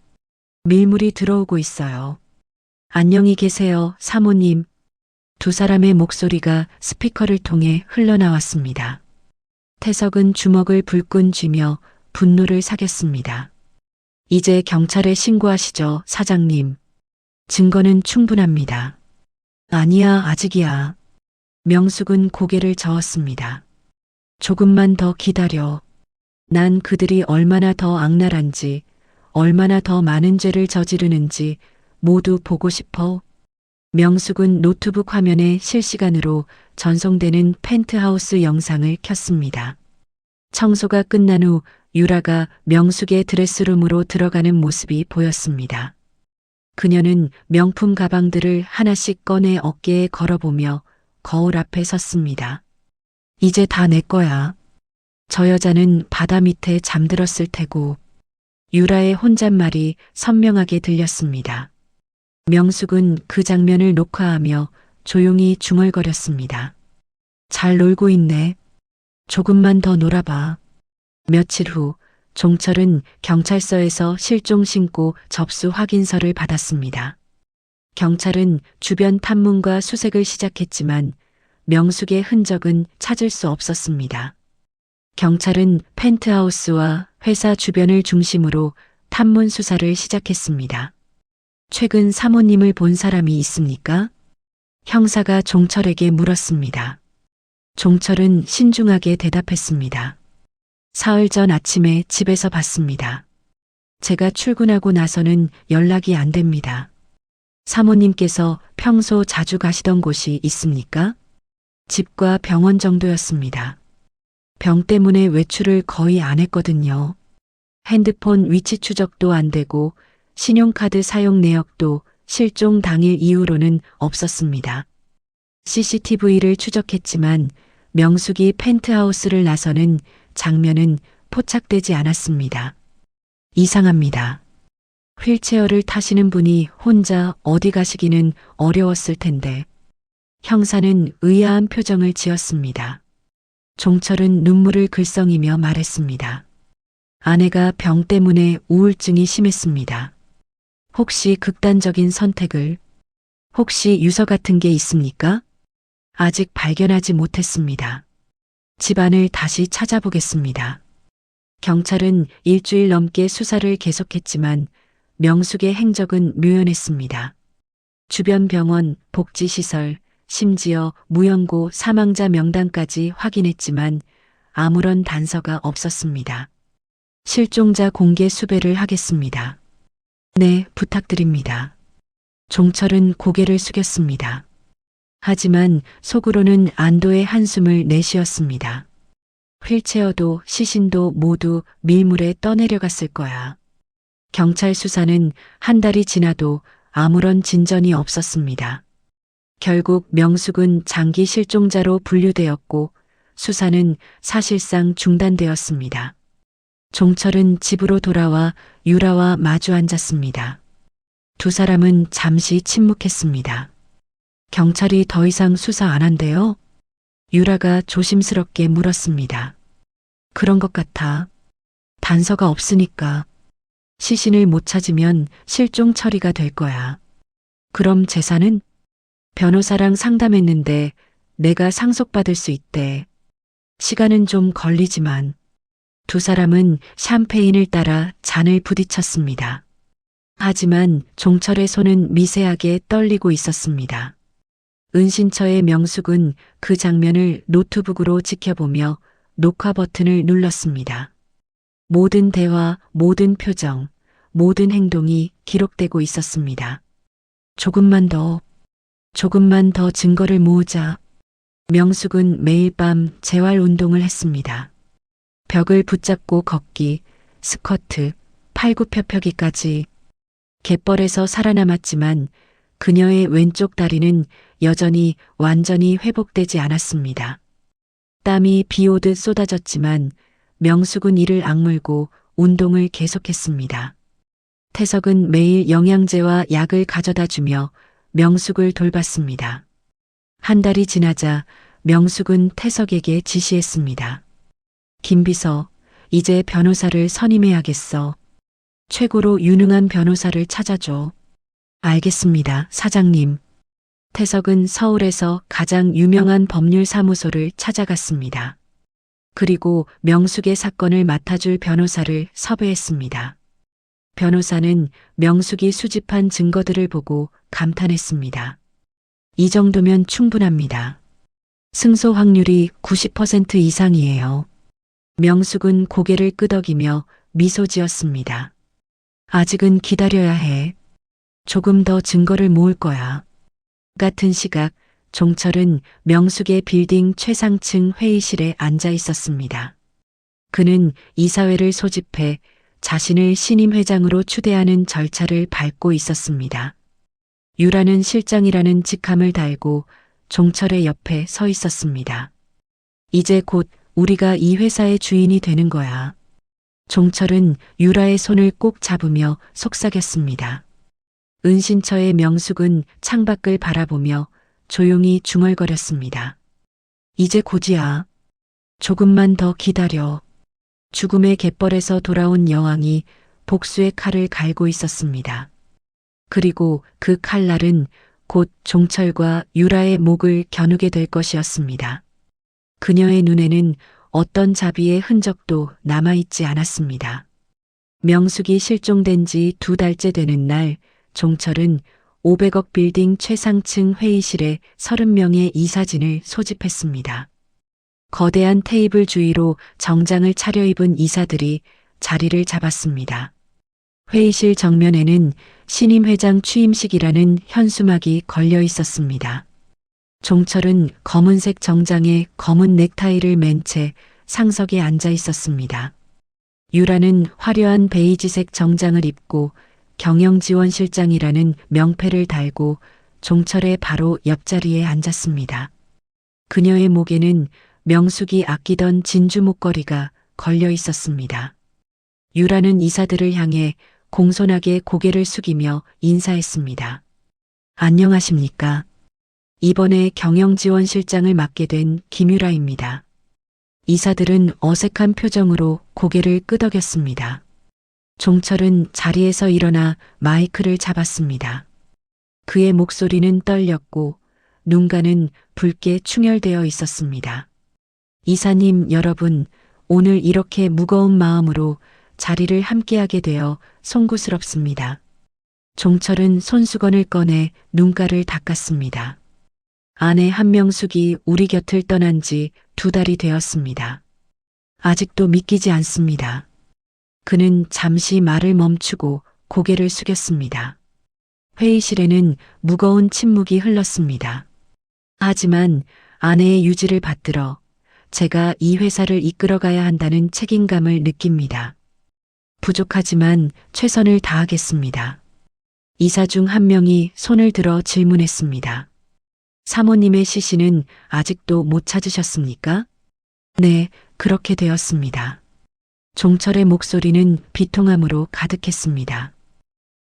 밀물이 들어오고 있어요. 안녕히 계세요, 사모님. 두 사람의 목소리가 스피커를 통해 흘러나왔습니다. 태석은 주먹을 불끈 쥐며 분노를 사겼습니다. 이제 경찰에 신고하시죠, 사장님. 증거는 충분합니다. 아니야, 아직이야. 명숙은 고개를 저었습니다. 조금만 더 기다려. 난 그들이 얼마나 더 악랄한지, 얼마나 더 많은 죄를 저지르는지 모두 보고 싶어. 명숙은 노트북 화면에 실시간으로 전송되는 펜트하우스 영상을 켰습니다. 청소가 끝난 후 유라가 명숙의 드레스룸으로 들어가는 모습이 보였습니다. 그녀는 명품 가방들을 하나씩 꺼내 어깨에 걸어보며 거울 앞에 섰습니다. 이제 다 내 거야. 저 여자는 바다 밑에 잠들었을 테고. 유라의 혼잣말이 선명하게 들렸습니다. 명숙은 그 장면을 녹화하며 조용히 중얼거렸습니다. 잘 놀고 있네. 조금만 더 놀아봐. 며칠 후 종철은 경찰서에서 실종 신고 접수 확인서를 받았습니다. 경찰은 주변 탐문과 수색을 시작했지만 명숙의 흔적은 찾을 수 없었습니다. 경찰은 펜트하우스와 회사 주변을 중심으로 탐문 수사를 시작했습니다. 최근 사모님을 본 사람이 있습니까? 형사가 종철에게 물었습니다. 종철은 신중하게 대답했습니다. 사흘 전 아침에 집에서 봤습니다. 제가 출근하고 나서는 연락이 안 됩니다. 사모님께서 평소 자주 가시던 곳이 있습니까? 집과 병원 정도였습니다. 병 때문에 외출을 거의 안 했거든요. 핸드폰 위치 추적도 안 되고 신용카드 사용 내역도 실종 당일 이후로는 없었습니다. CCTV를 추적했지만 명숙이 펜트하우스를 나서는 장면은 포착되지 않았습니다. 이상합니다. 휠체어를 타시는 분이 혼자 어디 가시기는 어려웠을 텐데 형사는 의아한 표정을 지었습니다. 종철은 눈물을 글썽이며 말했습니다. 아내가 병 때문에 우울증이 심했습니다. 혹시 극단적인 선택을, 혹시 유서 같은 게 있습니까? 아직 발견하지 못했습니다. 집안을 다시 찾아보겠습니다. 경찰은 일주일 넘게 수사를 계속했지만 명숙의 행적은 묘연했습니다. 주변 병원, 복지시설, 심지어 무연고 사망자 명단까지 확인했지만 아무런 단서가 없었습니다. 실종자 공개 수배를 하겠습니다. 네, 부탁드립니다. 종철은 고개를 숙였습니다. 하지만 속으로는 안도의 한숨을 내쉬었습니다. 휠체어도 시신도 모두 밀물에 떠내려갔을 거야. 경찰 수사는 한 달이 지나도 아무런 진전이 없었습니다. 결국 명숙은 장기 실종자로 분류되었고 수사는 사실상 중단되었습니다. 종철은 집으로 돌아와 유라와 마주 앉았습니다. 두 사람은 잠시 침묵했습니다. 경찰이 더 이상 수사 안 한대요? 유라가 조심스럽게 물었습니다. 그런 것 같아. 단서가 없으니까. 시신을 못 찾으면 실종 처리가 될 거야. 그럼 재산은? 변호사랑 상담했는데 내가 상속받을 수 있대. 시간은 좀 걸리지만. 두 사람은 샴페인을 따라 잔을 부딪혔습니다. 하지만 종철의 손은 미세하게 떨리고 있었습니다. 은신처의 명숙은 그 장면을 노트북으로 지켜보며 녹화 버튼을 눌렀습니다. 모든 대화, 모든 표정, 모든 행동이 기록되고 있었습니다. 조금만 더 증거를 모으자. 명숙은 매일 밤 재활 운동을 했습니다. 벽을 붙잡고 걷기, 스쿼트, 팔굽혀펴기까지. 갯벌에서 살아남았지만 그녀의 왼쪽 다리는 여전히 완전히 회복되지 않았습니다. 땀이 비 오듯 쏟아졌지만 명숙은 이를 악물고 운동을 계속했습니다. 태석은 매일 영양제와 약을 가져다 주며 명숙을 돌봤습니다. 한 달이 지나자 명숙은 태석에게 지시했습니다. 김비서, 이제 변호사를 선임해야겠어. 최고로 유능한 변호사를 찾아줘. 알겠습니다, 사장님. 태석은 서울에서 가장 유명한 법률사무소를 찾아갔습니다. 그리고 명숙의 사건을 맡아줄 변호사를 섭외했습니다. 변호사는 명숙이 수집한 증거들을 보고 감탄했습니다. 이 정도면 충분합니다. 승소 확률이 90% 이상이에요. 명숙은 고개를 끄덕이며 미소 지었습니다. 아직은 기다려야 해. 조금 더 증거를 모을 거야. 같은 시각 종철은 명숙의 빌딩 최상층 회의실에 앉아 있었습니다. 그는 이사회를 소집해 자신을 신임 회장으로 추대하는 절차를 밟고 있었습니다. 유라는 실장이라는 직함을 달고 종철의 옆에 서 있었습니다. 이제 곧 우리가 이 회사의 주인이 되는 거야. 종철은 유라의 손을 꼭 잡으며 속삭였습니다. 은신처의 명숙은 창밖을 바라보며 조용히 중얼거렸습니다. 이제 곧이야. 조금만 더 기다려. 죽음의 갯벌에서 돌아온 여왕이 복수의 칼을 갈고 있었습니다. 그리고 그 칼날은 곧 종철과 유라의 목을 겨누게 될 것이었습니다. 그녀의 눈에는 어떤 자비의 흔적도 남아있지 않았습니다. 명숙이 실종된 지 2달째 되는 날, 종철은 500억 빌딩 최상층 회의실에 30명의 이사진을 소집했습니다. 거대한 테이블 주위로 정장을 차려입은 이사들이 자리를 잡았습니다. 회의실 정면에는 신임 회장 취임식이라는 현수막이 걸려 있었습니다. 종철은 검은색 정장에 검은 넥타이를 맨 채 상석에 앉아 있었습니다. 유라는 화려한 베이지색 정장을 입고 경영지원실장이라는 명패를 달고 종철의 바로 옆자리에 앉았습니다. 그녀의 목에는 명숙이 아끼던 진주 목걸이가 걸려 있었습니다. 유라는 이사들을 향해 공손하게 고개를 숙이며 인사했습니다. 안녕하십니까? 이번에 경영지원실장을 맡게 된 김유라입니다. 이사들은 어색한 표정으로 고개를 끄덕였습니다. 종철은 자리에서 일어나 마이크를 잡았습니다. 그의 목소리는 떨렸고 눈가는 붉게 충혈되어 있었습니다. 이사님 여러분, 오늘 이렇게 무거운 마음으로 자리를 함께하게 되어 송구스럽습니다. 종철은 손수건을 꺼내 눈가를 닦았습니다. 아내 한명숙이 우리 곁을 떠난 지 2달이 되었습니다. 아직도 믿기지 않습니다. 그는 잠시 말을 멈추고 고개를 숙였습니다. 회의실에는 무거운 침묵이 흘렀습니다. 하지만 아내의 유지를 받들어 제가 이 회사를 이끌어가야 한다는 책임감을 느낍니다. 부족하지만 최선을 다하겠습니다. 이사 중 한 명이 손을 들어 질문했습니다. 사모님의 시신은 아직도 못 찾으셨습니까? 네, 그렇게 되었습니다. 종철의 목소리는 비통함으로 가득했습니다.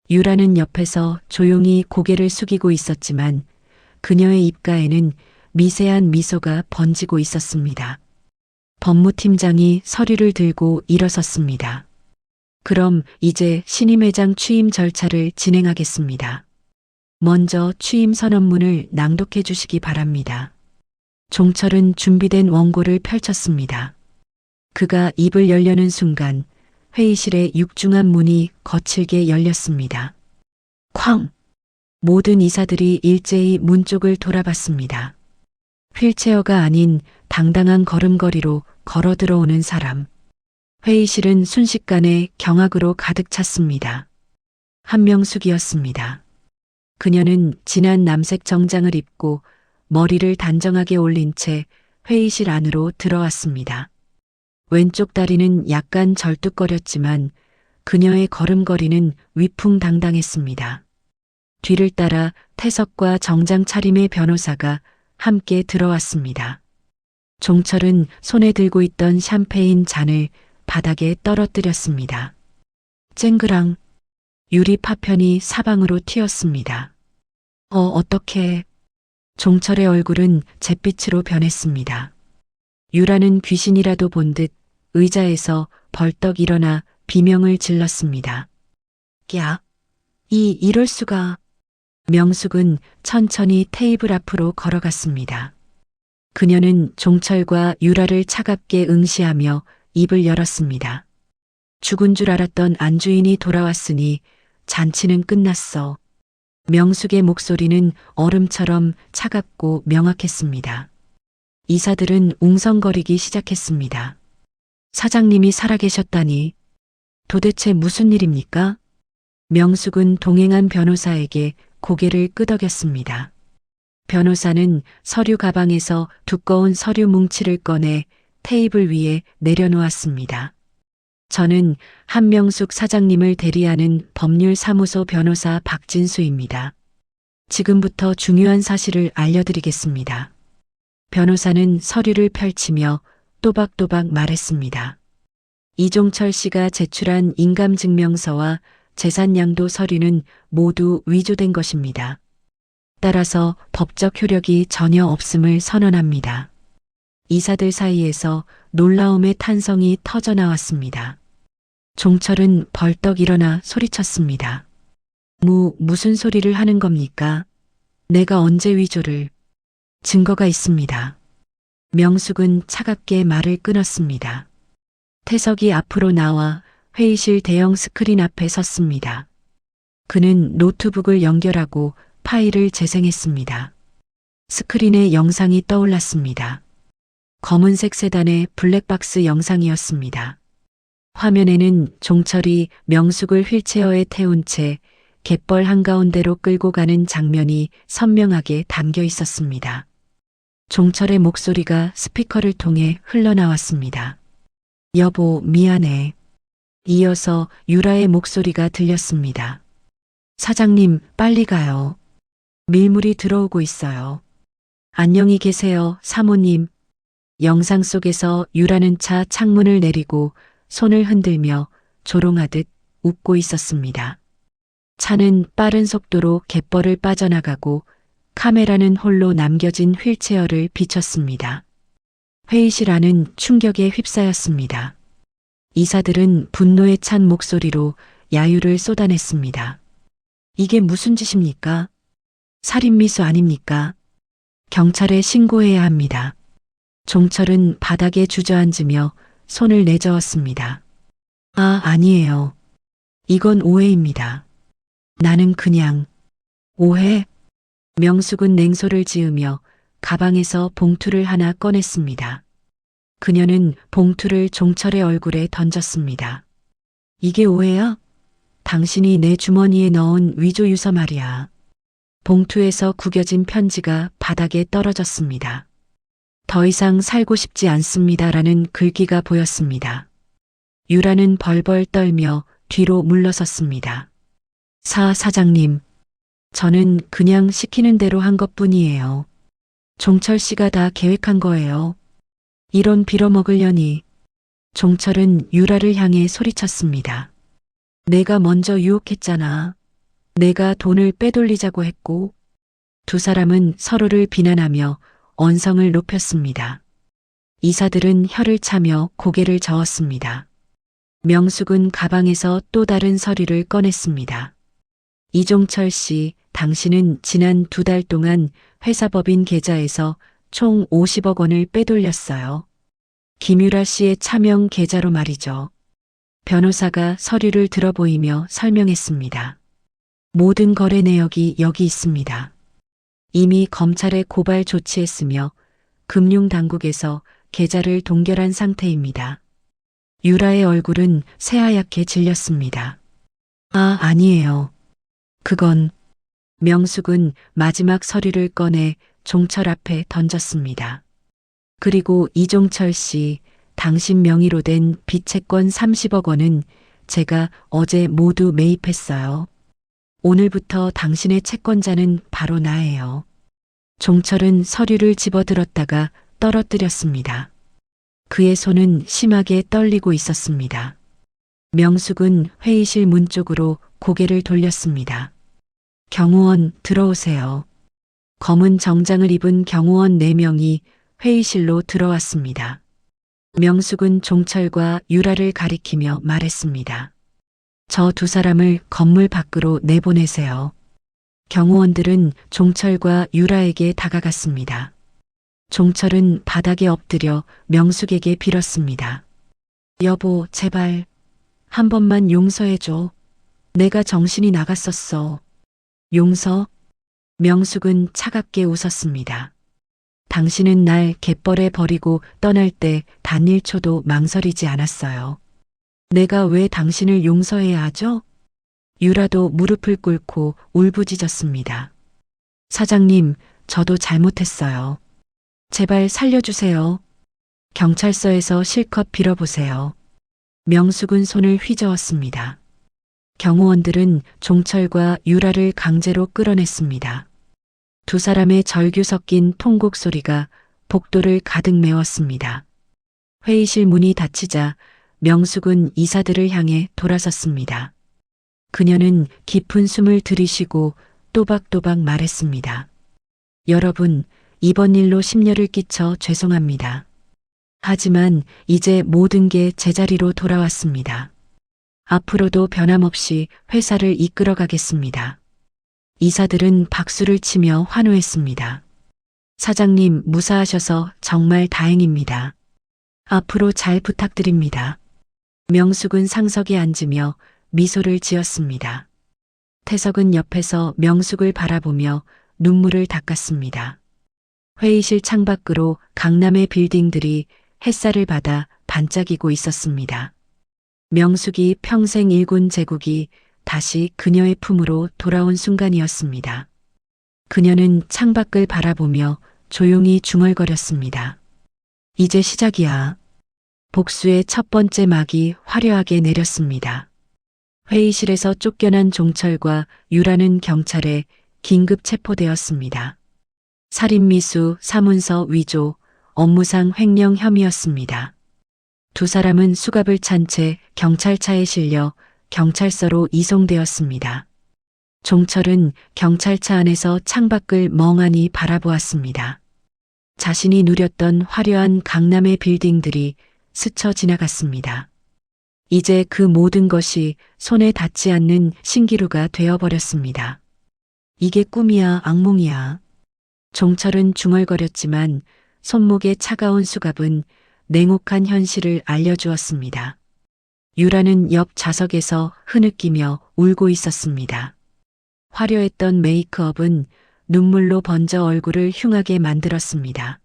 유라는 옆에서 조용히 고개를 숙이고 있었지만 그녀의 입가에는 미세한 미소가 번지고 있었습니다. 법무팀장이 서류를 들고 일어섰습니다. 그럼 이제 신임 회장 취임 절차를 진행하겠습니다. 먼저 취임 선언문을 낭독해 주시기 바랍니다. 종철은 준비된 원고를 펼쳤습니다. 그가 입을 열려는 순간 회의실의 육중한 문이 거칠게 열렸습니다. 쾅! 모든 이사들이 일제히 문 쪽을 돌아봤습니다. 휠체어가 아닌 당당한 걸음걸이로 걸어 들어오는 사람. 회의실은 순식간에 경악으로 가득 찼습니다. 한명숙이었습니다. 그녀는 진한 남색 정장을 입고 머리를 단정하게 올린 채 회의실 안으로 들어왔습니다. 왼쪽 다리는 약간 절뚝거렸지만 그녀의 걸음걸이는 위풍당당했습니다. 뒤를 따라 태석과 정장 차림의 변호사가 함께 들어왔습니다. 종철은 손에 들고 있던 샴페인 잔을 바닥에 떨어뜨렸습니다. 쨍그랑 유리 파편이 사방으로 튀었습니다. 어떻게... 종철의 얼굴은 잿빛으로 변했습니다. 유라는 귀신이라도 본 듯 의자에서 벌떡 일어나 비명을 질렀습니다. 야, 이럴 수가... 명숙은 천천히 테이블 앞으로 걸어갔습니다. 그녀는 종철과 유라를 차갑게 응시하며 입을 열었습니다. 죽은 줄 알았던 안주인이 돌아왔으니 잔치는 끝났어. 명숙의 목소리는 얼음처럼 차갑고 명확했습니다. 이사들은 웅성거리기 시작했습니다. 사장님이 살아계셨다니 도대체 무슨 일입니까? 명숙은 동행한 변호사에게 고개를 끄덕였습니다. 변호사는 서류 가방에서 두꺼운 서류 뭉치를 꺼내 테이블 위에 내려놓았습니다. 저는 한명숙 사장님을 대리하는 법률사무소 변호사 박진수입니다. 지금부터 중요한 사실을 알려드리겠습니다. 변호사는 서류를 펼치며 또박또박 말했습니다. 이종철 씨가 제출한 인감증명서와 재산양도 서류는 모두 위조된 것입니다. 따라서 법적 효력이 전혀 없음을 선언합니다. 이사들 사이에서 놀라움의 탄성이 터져나왔습니다. 종철은 벌떡 일어나 소리쳤습니다. 무슨 소리를 하는 겁니까? 내가 언제 위조를... 증거가 있습니다. 명숙은 차갑게 말을 끊었습니다. 태석이 앞으로 나와 회의실 대형 스크린 앞에 섰습니다. 그는 노트북을 연결하고 파일을 재생했습니다. 스크린에 영상이 떠올랐습니다. 검은색 세단의 블랙박스 영상이었습니다. 화면에는 종철이 명숙을 휠체어에 태운 채 갯벌 한가운데로 끌고 가는 장면이 선명하게 담겨 있었습니다. 종철의 목소리가 스피커를 통해 흘러나왔습니다. 여보, 미안해. 이어서 유라의 목소리가 들렸습니다. 사장님, 빨리 가요. 밀물이 들어오고 있어요. 안녕히 계세요, 사모님. 영상 속에서 유라는 차 창문을 내리고 손을 흔들며 조롱하듯 웃고 있었습니다. 차는 빠른 속도로 갯벌을 빠져나가고 카메라는 홀로 남겨진 휠체어를 비췄습니다. 회의실 안은 충격에 휩싸였습니다. 이사들은 분노에 찬 목소리로 야유를 쏟아냈습니다. 이게 무슨 짓입니까? 살인미수 아닙니까? 경찰에 신고해야 합니다. 종철은 바닥에 주저앉으며 손을 내저었습니다. 아니에요. 이건 오해입니다. 나는 그냥 오해? 명숙은 냉소를 지으며 가방에서 봉투를 하나 꺼냈습니다. 그녀는 봉투를 종철의 얼굴에 던졌습니다. 이게 오해야? 당신이 내 주머니에 넣은 위조 유서 말이야. 봉투에서 구겨진 편지가 바닥에 떨어졌습니다. 더 이상 살고 싶지 않습니다라는 글귀가 보였습니다. 유라는 벌벌 떨며 뒤로 물러섰습니다. 사장님, 저는 그냥 시키는 대로 한 것뿐이에요. 종철 씨가 다 계획한 거예요. 이런 빌어먹으려니. 종철은 유라를 향해 소리쳤습니다. 내가 먼저 유혹했잖아. 내가 돈을 빼돌리자고 했고. 두 사람은 서로를 비난하며 언성을 높였습니다. 이사들은 혀를 차며 고개를 저었습니다. 명숙은 가방에서 또 다른 서류를 꺼냈습니다. 이종철 씨, 당신은 지난 2달 동안 회사법인 계좌에서 총 50억 원을 빼돌렸어요. 김유라 씨의 차명 계좌로 말이죠. 변호사가 서류를 들어보이며 설명했습니다. 모든 거래 내역이 여기 있습니다. 이미 검찰에 고발 조치했으며 금융당국에서 계좌를 동결한 상태입니다. 유라의 얼굴은 새하얗게 질렸습니다. 아니에요. 그건. 명숙은 마지막 서류를 꺼내 종철 앞에 던졌습니다. 그리고 이종철 씨, 당신 명의로 된 빚채권 30억 원은 제가 어제 모두 매입했어요. 오늘부터 당신의 채권자는 바로 나예요. 종철은 서류를 집어들었다가 떨어뜨렸습니다. 그의 손은 심하게 떨리고 있었습니다. 명숙은 회의실 문 쪽으로 고개를 돌렸습니다. 경호원 들어오세요. 검은 정장을 입은 경호원 4명이 회의실로 들어왔습니다. 명숙은 종철과 유라를 가리키며 말했습니다. 저 2사람을 건물 밖으로 내보내세요. 경호원들은 종철과 유라에게 다가갔습니다. 종철은 바닥에 엎드려 명숙에게 빌었습니다. 여보, 제발 한 번만 용서해줘. 내가 정신이 나갔었어. 용서? 명숙은 차갑게 웃었습니다. 당신은 날 갯벌에 버리고 떠날 때 단 1초도 망설이지 않았어요. 내가 왜 당신을 용서해야 하죠? 유라도 무릎을 꿇고 울부짖었습니다. 사장님, 저도 잘못했어요. 제발 살려주세요. 경찰서에서 실컷 빌어보세요. 명숙은 손을 휘저었습니다. 경호원들은 종철과 유라를 강제로 끌어냈습니다. 2사람의 절규 섞인 통곡 소리가 복도를 가득 메웠습니다. 회의실 문이 닫히자 명숙은 이사들을 향해 돌아섰습니다. 그녀는 깊은 숨을 들이쉬고 또박또박 말했습니다. 여러분, 이번 일로 심려를 끼쳐 죄송합니다. 하지만 이제 모든 게 제자리로 돌아왔습니다. 앞으로도 변함없이 회사를 이끌어 가겠습니다. 이사들은 박수를 치며 환호했습니다. 사장님, 무사하셔서 정말 다행입니다. 앞으로 잘 부탁드립니다. 명숙은 상석에 앉으며 미소를 지었습니다. 태석은 옆에서 명숙을 바라보며 눈물을 닦았습니다. 회의실 창밖으로 강남의 빌딩들이 햇살을 받아 반짝이고 있었습니다. 명숙이 평생 일군 제국이 다시 그녀의 품으로 돌아온 순간이었습니다. 그녀는 창밖을 바라보며 조용히 중얼거렸습니다. 이제 시작이야. 복수의 첫 번째 막이 화려하게 내렸습니다. 회의실에서 쫓겨난 종철과 유라는 경찰에 긴급 체포되었습니다. 살인미수, 사문서 위조, 업무상 횡령 혐의였습니다. 2사람은 수갑을 찬 채 경찰차에 실려 경찰서로 이송되었습니다. 종철은 경찰차 안에서 창밖을 멍하니 바라보았습니다. 자신이 누렸던 화려한 강남의 빌딩들이 스쳐 지나갔습니다. 이제 그 모든 것이 손에 닿지 않는 신기루가 되어버렸습니다. 이게 꿈이야, 악몽이야. 종철은 중얼거렸지만 손목의 차가운 수갑은 냉혹한 현실을 알려주었습니다. 유라는 옆 좌석에서 흐느끼며 울고 있었습니다. 화려했던 메이크업은 눈물로 번져 얼굴을 흉하게 만들었습니다.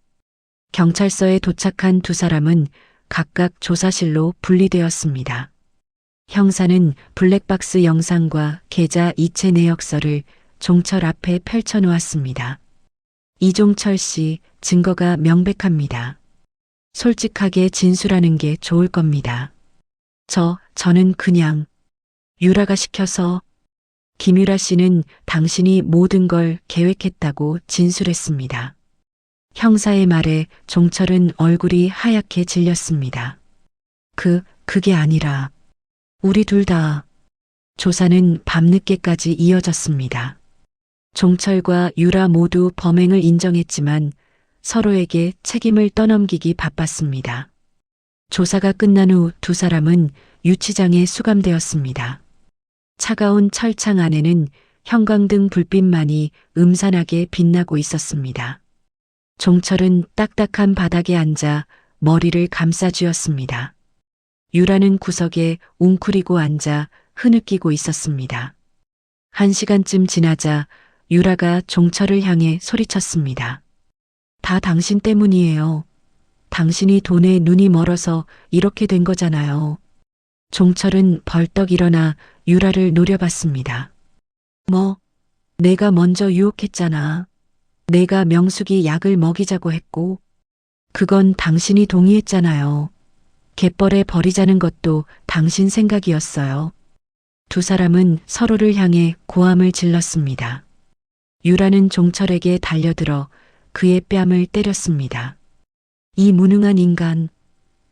경찰서에 도착한 두 사람은 각각 조사실로 분리되었습니다. 형사는 블랙박스 영상과 계좌 이체 내역서를 종철 앞에 펼쳐놓았습니다. 이종철 씨, 증거가 명백합니다. 솔직하게 진술하는 게 좋을 겁니다. 저는 그냥 유라가 시켜서. 김유라 씨는 당신이 모든 걸 계획했다고 진술했습니다. 형사의 말에 종철은 얼굴이 하얗게 질렸습니다. 그게 아니라 우리 둘 다. 조사는 밤늦게까지 이어졌습니다. 종철과 유라 모두 범행을 인정했지만 서로에게 책임을 떠넘기기 바빴습니다. 조사가 끝난 후 두 사람은 유치장에 수감되었습니다. 차가운 철창 안에는 형광등 불빛만이 음산하게 빛나고 있었습니다. 종철은 딱딱한 바닥에 앉아 머리를 감싸쥐었습니다. 유라는 구석에 웅크리고 앉아 흐느끼고 있었습니다. 1시간쯤 지나자 유라가 종철을 향해 소리쳤습니다. 다 당신 때문이에요. 당신이 돈에 눈이 멀어서 이렇게 된 거잖아요. 종철은 벌떡 일어나 유라를 노려봤습니다. 내가 먼저 유혹했잖아. 내가 명숙이 약을 먹이자고 했고, 그건 당신이 동의했잖아요. 갯벌에 버리자는 것도 당신 생각이었어요. 두 사람은 서로를 향해 고함을 질렀습니다. 유라는 종철에게 달려들어 그의 뺨을 때렸습니다. 이 무능한 인간,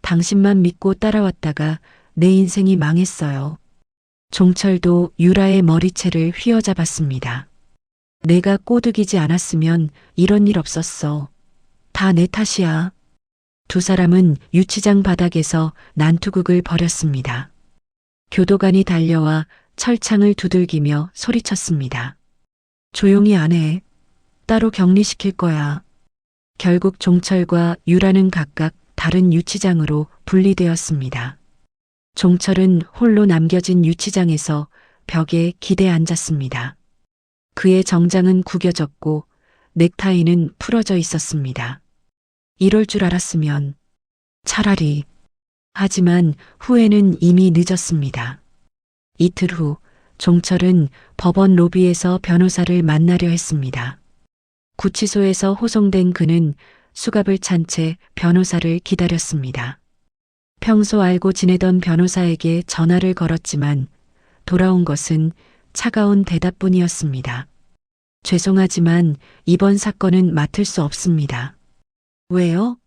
당신만 믿고 따라왔다가 내 인생이 망했어요. 종철도 유라의 머리채를 휘어잡았습니다. 내가 꼬드기지 않았으면 이런 일 없었어. 다 내 탓이야. 두 사람은 유치장 바닥에서 난투극을 벌였습니다. 교도관이 달려와 철창을 두들기며 소리쳤습니다. 조용히 안 해. 따로 격리시킬 거야. 결국 종철과 유라는 각각 다른 유치장으로 분리되었습니다. 종철은 홀로 남겨진 유치장에서 벽에 기대 앉았습니다. 그의 정장은 구겨졌고 넥타이는 풀어져 있었습니다. 이럴 줄 알았으면 차라리. 하지만 후회는 이미 늦었습니다. 이틀 후 종철은 법원 로비에서 변호사를 만나려 했습니다. 구치소에서 호송된 그는 수갑을 찬 채 변호사를 기다렸습니다. 평소 알고 지내던 변호사에게 전화를 걸었지만 돌아온 것은 차가운 대답뿐이었습니다. 죄송하지만 이번 사건은 맡을 수 없습니다. 왜요?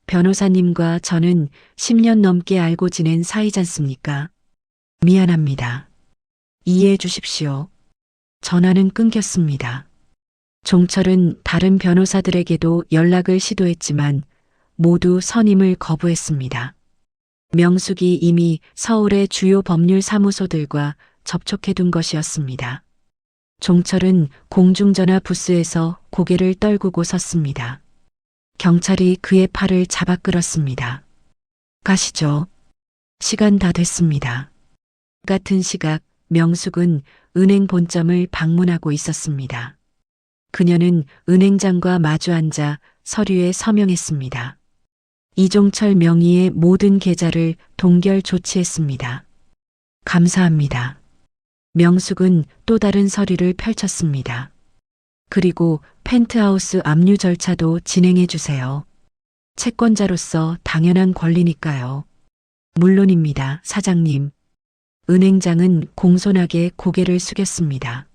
변호사님과 저는 10년 넘게 알고 지낸 사이잖습니까? 미안합니다. 이해해 주십시오. 전화는 끊겼습니다. 종철은 다른 변호사들에게도 연락을 시도했지만 모두 선임을 거부했습니다. 명숙이 이미 서울의 주요 법률 사무소들과 접촉해둔 것이었습니다. 종철은 공중전화 부스에서 고개를 떨구고 섰습니다. 경찰이 그의 팔을 잡아 끌었습니다. 가시죠. 시간 다 됐습니다. 같은 시각 명숙은 은행 본점을 방문하고 있었습니다. 그녀는 은행장과 마주 앉아 서류에 서명했습니다. 이종철 명의의 모든 계좌를 동결 조치했습니다. 감사합니다. 명숙은 또 다른 서류를 펼쳤습니다. 그리고 펜트하우스 압류 절차도 진행해 주세요. 채권자로서 당연한 권리니까요. 물론입니다, 사장님. 은행장은 공손하게 고개를 숙였습니다.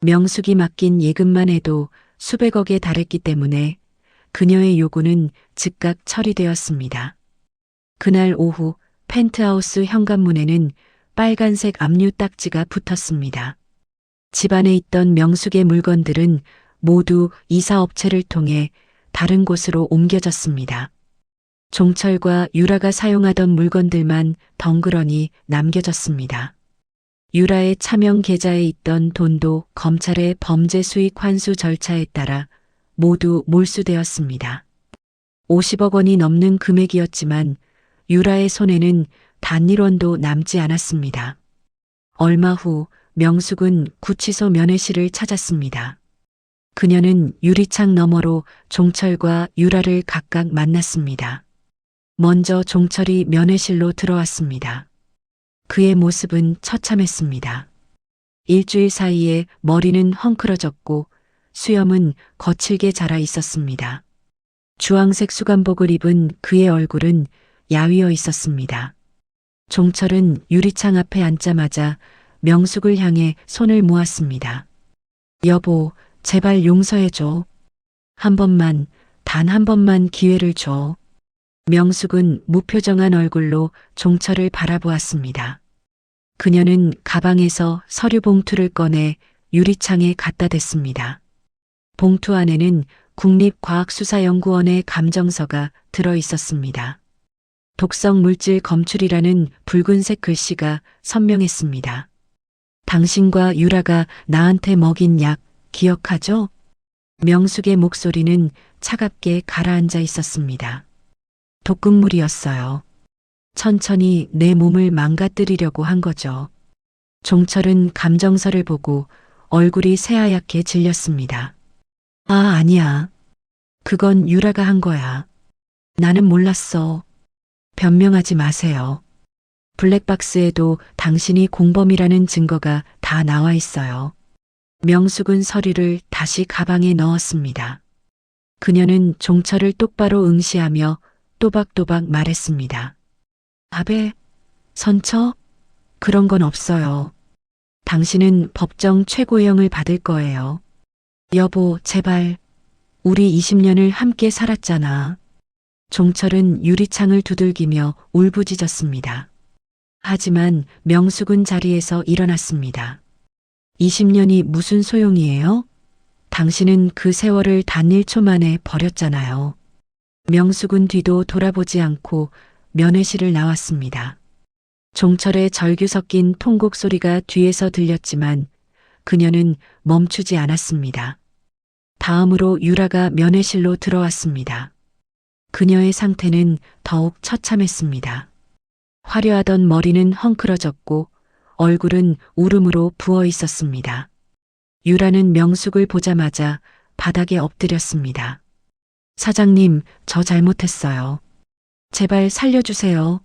명숙이 맡긴 예금만 해도 수백억에 달했기 때문에 그녀의 요구는 즉각 처리되었습니다. 그날 오후 펜트하우스 현관문에는 빨간색 압류 딱지가 붙었습니다. 집안에 있던 명숙의 물건들은 모두 이사업체를 통해 다른 곳으로 옮겨졌습니다. 종철과 유라가 사용하던 물건들만 덩그러니 남겨졌습니다. 유라의 차명 계좌에 있던 돈도 검찰의 범죄 수익 환수 절차에 따라 모두 몰수되었습니다. 50억 원이 넘는 금액이었지만 유라의 손에는 단 1원도 남지 않았습니다. 얼마 후 명숙은 구치소 면회실을 찾았습니다. 그녀는 유리창 너머로 종철과 유라를 각각 만났습니다. 먼저 종철이 면회실로 들어왔습니다. 그의 모습은 처참했습니다. 일주일 사이에 머리는 헝클어졌고 수염은 거칠게 자라 있었습니다. 주황색 수감복을 입은 그의 얼굴은 야위어 있었습니다. 종철은 유리창 앞에 앉자마자 명숙을 향해 손을 모았습니다. 여보, 제발 용서해줘. 한 번만, 단 한 번만 기회를 줘. 명숙은 무표정한 얼굴로 종철을 바라보았습니다. 그녀는 가방에서 서류 봉투를 꺼내 유리창에 갖다 댔습니다. 봉투 안에는 국립과학수사연구원의 감정서가 들어 있었습니다. 독성 물질 검출이라는 붉은색 글씨가 선명했습니다. 당신과 유라가 나한테 먹인 약 기억하죠? 명숙의 목소리는 차갑게 가라앉아 있었습니다. 독극물이었어요. 천천히 내 몸을 망가뜨리려고 한 거죠. 종철은 감정서를 보고 얼굴이 새하얗게 질렸습니다. 아, 아니야. 그건 유라가 한 거야. 나는 몰랐어. 변명하지 마세요. 블랙박스에도 당신이 공범이라는 증거가 다 나와 있어요. 명숙은 서류를 다시 가방에 넣었습니다. 그녀는 종철을 똑바로 응시하며 또박또박 말했습니다. 아베, 선처? 그런 건 없어요. 당신은 법정 최고형을 받을 거예요. 여보, 제발. 우리 20년을 함께 살았잖아. 종철은 유리창을 두들기며 울부짖었습니다. 하지만 명숙은 자리에서 일어났습니다. 20년이 무슨 소용이에요? 당신은 그 세월을 단 1초 만에 버렸잖아요. 명숙은 뒤도 돌아보지 않고 면회실을 나왔습니다. 종철의 절규 섞인 통곡 소리가 뒤에서 들렸지만 그녀는 멈추지 않았습니다. 다음으로 유라가 면회실로 들어왔습니다. 그녀의 상태는 더욱 처참했습니다. 화려하던 머리는 헝클어졌고 얼굴은 울음으로 부어 있었습니다. 유라는 명숙을 보자마자 바닥에 엎드렸습니다. 사장님, 저 잘못했어요. 제발 살려주세요.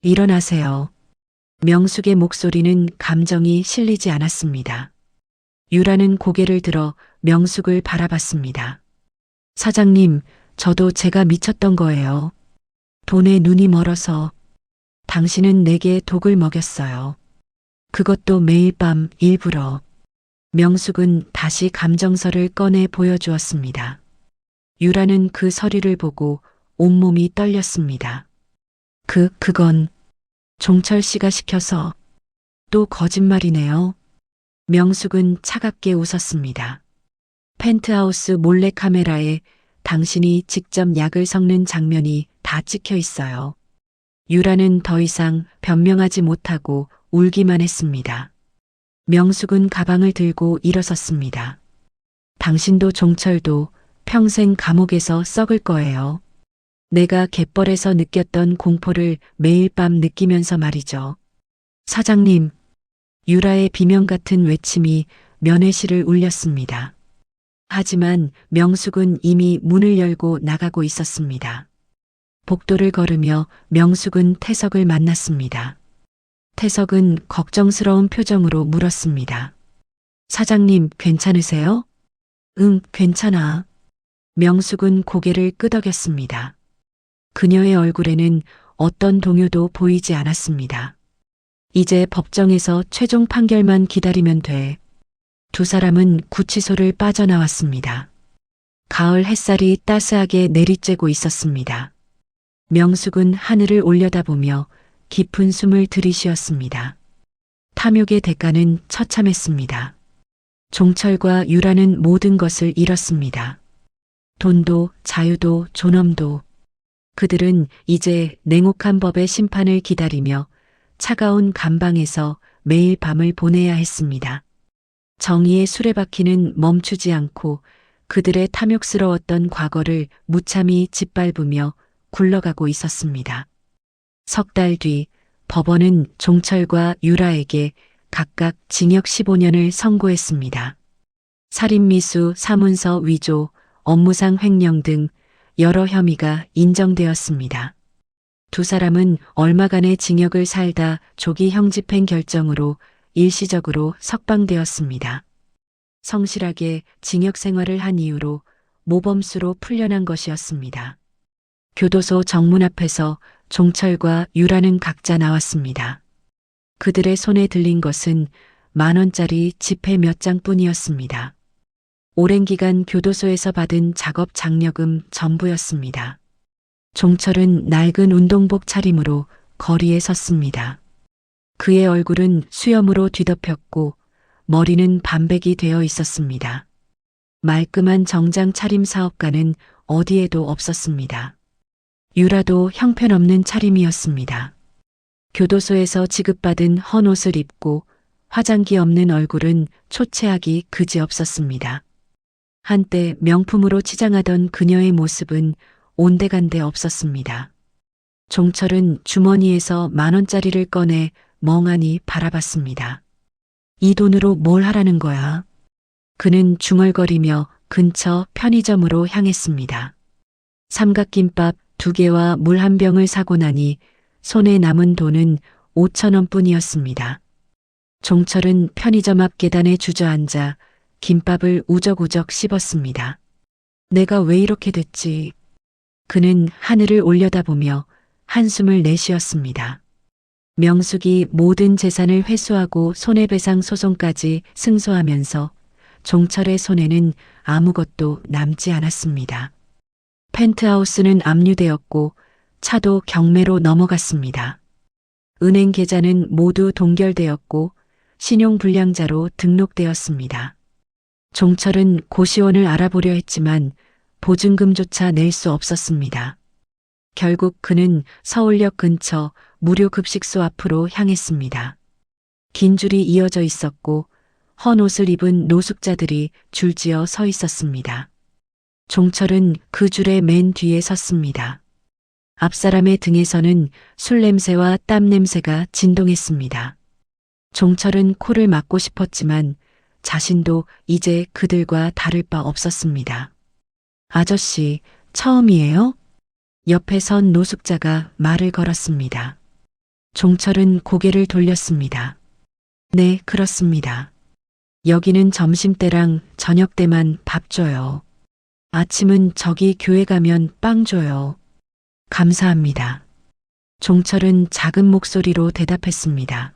일어나세요. 명숙의 목소리는 감정이 실리지 않았습니다. 유라는 고개를 들어 명숙을 바라봤습니다. 사장님, 저도 제가 미쳤던 거예요. 돈에 눈이 멀어서. 당신은 내게 독을 먹였어요. 그것도 매일 밤 일부러. 명숙은 다시 감정서를 꺼내 보여주었습니다. 유라는 그 서류를 보고 온몸이 떨렸습니다. 그건 종철 씨가 시켜서. 또 거짓말이네요. 명숙은 차갑게 웃었습니다. 펜트하우스 몰래카메라에 당신이 직접 약을 섞는 장면이 다 찍혀 있어요. 유라는 더 이상 변명하지 못하고 울기만 했습니다. 명숙은 가방을 들고 일어섰습니다. 당신도 종철도 평생 감옥에서 썩을 거예요. 내가 갯벌에서 느꼈던 공포를 매일 밤 느끼면서 말이죠. 사장님, 유라의 비명 같은 외침이 면회실을 울렸습니다. 하지만 명숙은 이미 문을 열고 나가고 있었습니다. 복도를 걸으며 명숙은 태석을 만났습니다. 태석은 걱정스러운 표정으로 물었습니다. 사장님, 괜찮으세요? 응, 괜찮아. 명숙은 고개를 끄덕였습니다. 그녀의 얼굴에는 어떤 동요도 보이지 않았습니다. 이제 법정에서 최종 판결만 기다리면 돼. 두 사람은 구치소를 빠져나왔습니다. 가을 햇살이 따스하게 내리쬐고 있었습니다. 명숙은 하늘을 올려다보며 깊은 숨을 들이쉬었습니다. 탐욕의 대가는 처참했습니다. 종철과 유라는 모든 것을 잃었습니다. 돈도 자유도 존엄도. 그들은 이제 냉혹한 법의 심판을 기다리며 차가운 감방에서 매일 밤을 보내야 했습니다. 정의의 수레바퀴는 멈추지 않고 그들의 탐욕스러웠던 과거를 무참히 짓밟으며 굴러가고 있었습니다. 석 달 뒤 법원은 종철과 유라에게 각각 징역 15년을 선고했습니다. 살인미수, 사문서 위조, 업무상 횡령 등 여러 혐의가 인정되었습니다. 두 사람은 얼마간의 징역을 살다 조기 형집행 결정으로 일시적으로 석방되었습니다. 성실하게 징역 생활을 한 이후로 모범수로 풀려난 것이었습니다. 교도소 정문 앞에서 종철과 유라는 각자 나왔습니다. 그들의 손에 들린 것은 10,000원짜리 지폐 몇 장뿐이었습니다. 오랜 기간 교도소에서 받은 작업 장려금 전부였습니다. 종철은 낡은 운동복 차림으로 거리에 섰습니다. 그의 얼굴은 수염으로 뒤덮였고 머리는 반백이 되어 있었습니다. 말끔한 정장 차림 사업가는 어디에도 없었습니다. 유라도 형편없는 차림이었습니다. 교도소에서 지급받은 헌 옷을 입고 화장기 없는 얼굴은 초췌하기 그지없었습니다. 한때 명품으로 치장하던 그녀의 모습은 온데간데 없었습니다. 종철은 주머니에서 10,000원짜리를 꺼내 멍하니 바라봤습니다. 이 돈으로 뭘 하라는 거야? 그는 중얼거리며 근처 편의점으로 향했습니다. 삼각김밥 2개와 물 1병을 사고 나니 손에 남은 돈은 5,000원 뿐이었습니다. 종철은 편의점 앞 계단에 주저앉아 김밥을 우적우적 씹었습니다. 내가 왜 이렇게 됐지? 그는 하늘을 올려다보며 한숨을 내쉬었습니다. 명숙이 모든 재산을 회수하고 손해배상 소송까지 승소하면서 종철의 손에는 아무것도 남지 않았습니다. 펜트하우스는 압류되었고 차도 경매로 넘어갔습니다. 은행 계좌는 모두 동결되었고 신용불량자로 등록되었습니다. 종철은 고시원을 알아보려 했지만 보증금조차 낼 수 없었습니다. 결국 그는 서울역 근처 무료 급식소 앞으로 향했습니다. 긴 줄이 이어져 있었고 헌 옷을 입은 노숙자들이 줄지어 서 있었습니다. 종철은 그 줄의 맨 뒤에 섰습니다. 앞사람의 등에서는 술 냄새와 땀 냄새가 진동했습니다. 종철은 코를 막고 싶었지만 자신도 이제 그들과 다를 바 없었습니다. 아저씨, 처음이에요? 옆에 선 노숙자가 말을 걸었습니다. 종철은 고개를 돌렸습니다. 네, 그렇습니다. 여기는 점심때랑 저녁때만 밥 줘요. 아침은 저기 교회 가면 빵 줘요. 감사합니다. 종철은 작은 목소리로 대답했습니다.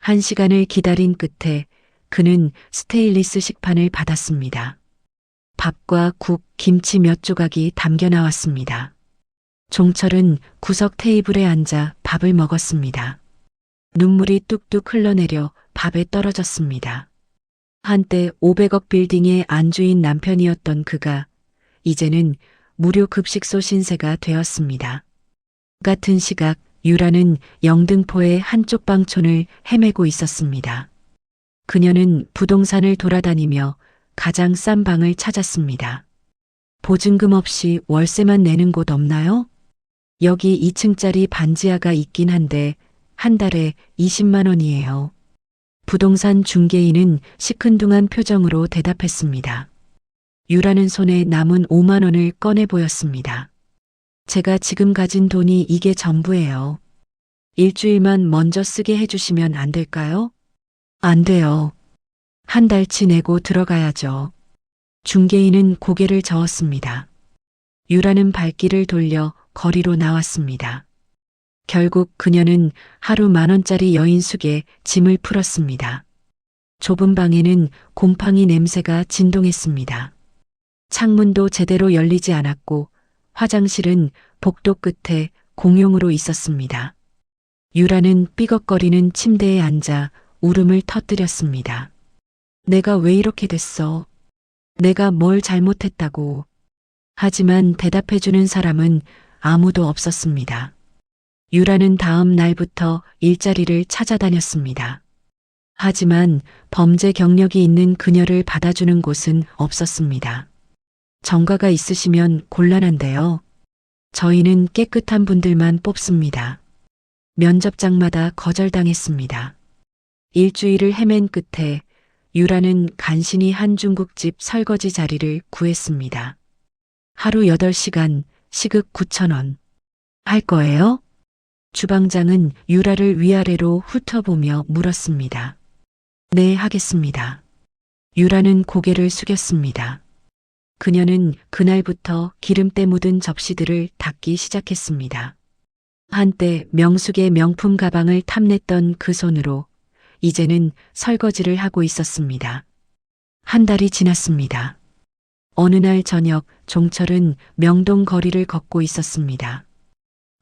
1시간을 기다린 끝에 그는 스테인리스 식판을 받았습니다. 밥과 국, 김치 몇 조각이 담겨 나왔습니다. 종철은 구석 테이블에 앉아 밥을 먹었습니다. 눈물이 뚝뚝 흘러내려 밥에 떨어졌습니다. 한때 500억 빌딩의 안주인 남편이었던 그가 이제는 무료 급식소 신세가 되었습니다. 같은 시각 유라는 영등포의 한쪽 방촌을 헤매고 있었습니다. 그녀는 부동산을 돌아다니며 가장 싼 방을 찾았습니다. 보증금 없이 월세만 내는 곳 없나요? 여기 2층짜리 반지하가 있긴 한데 한 달에 20만 원이에요. 부동산 중개인은 시큰둥한 표정으로 대답했습니다. 유라는 손에 남은 5만 원을 꺼내 보였습니다. 제가 지금 가진 돈이 이게 전부예요. 일주일만 먼저 쓰게 해주시면 안 될까요? 안 돼요. 한 달치 내고 들어가야죠. 중개인은 고개를 저었습니다. 유라는 발길을 돌려 거리로 나왔습니다. 결국 그녀는 하루 10,000원짜리 여인숙에 짐을 풀었습니다. 좁은 방에는 곰팡이 냄새가 진동했습니다. 창문도 제대로 열리지 않았고 화장실은 복도 끝에 공용으로 있었습니다. 유라는 삐걱거리는 침대에 앉아 울음을 터뜨렸습니다. 내가 왜 이렇게 됐어? 내가 뭘 잘못했다고. 하지만 대답해주는 사람은 아무도 없었습니다. 유라는 다음 날부터 일자리를 찾아다녔습니다. 하지만 범죄 경력이 있는 그녀를 받아주는 곳은 없었습니다. 전과가 있으시면 곤란한데요. 저희는 깨끗한 분들만 뽑습니다. 면접장마다 거절당했습니다. 일주일을 헤맨 끝에 유라는 간신히 한 중국집 설거지 자리를 구했습니다. 하루 8시간, 시급 9,000원. 할 거예요? 주방장은 유라를 위아래로 훑어보며 물었습니다. 네, 하겠습니다. 유라는 고개를 숙였습니다. 그녀는 그날부터 기름때 묻은 접시들을 닦기 시작했습니다. 한때 명숙의 명품 가방을 탐냈던 그 손으로 이제는 설거지를 하고 있었습니다. 한 달이 지났습니다. 어느 날 저녁 종철은 명동 거리를 걷고 있었습니다.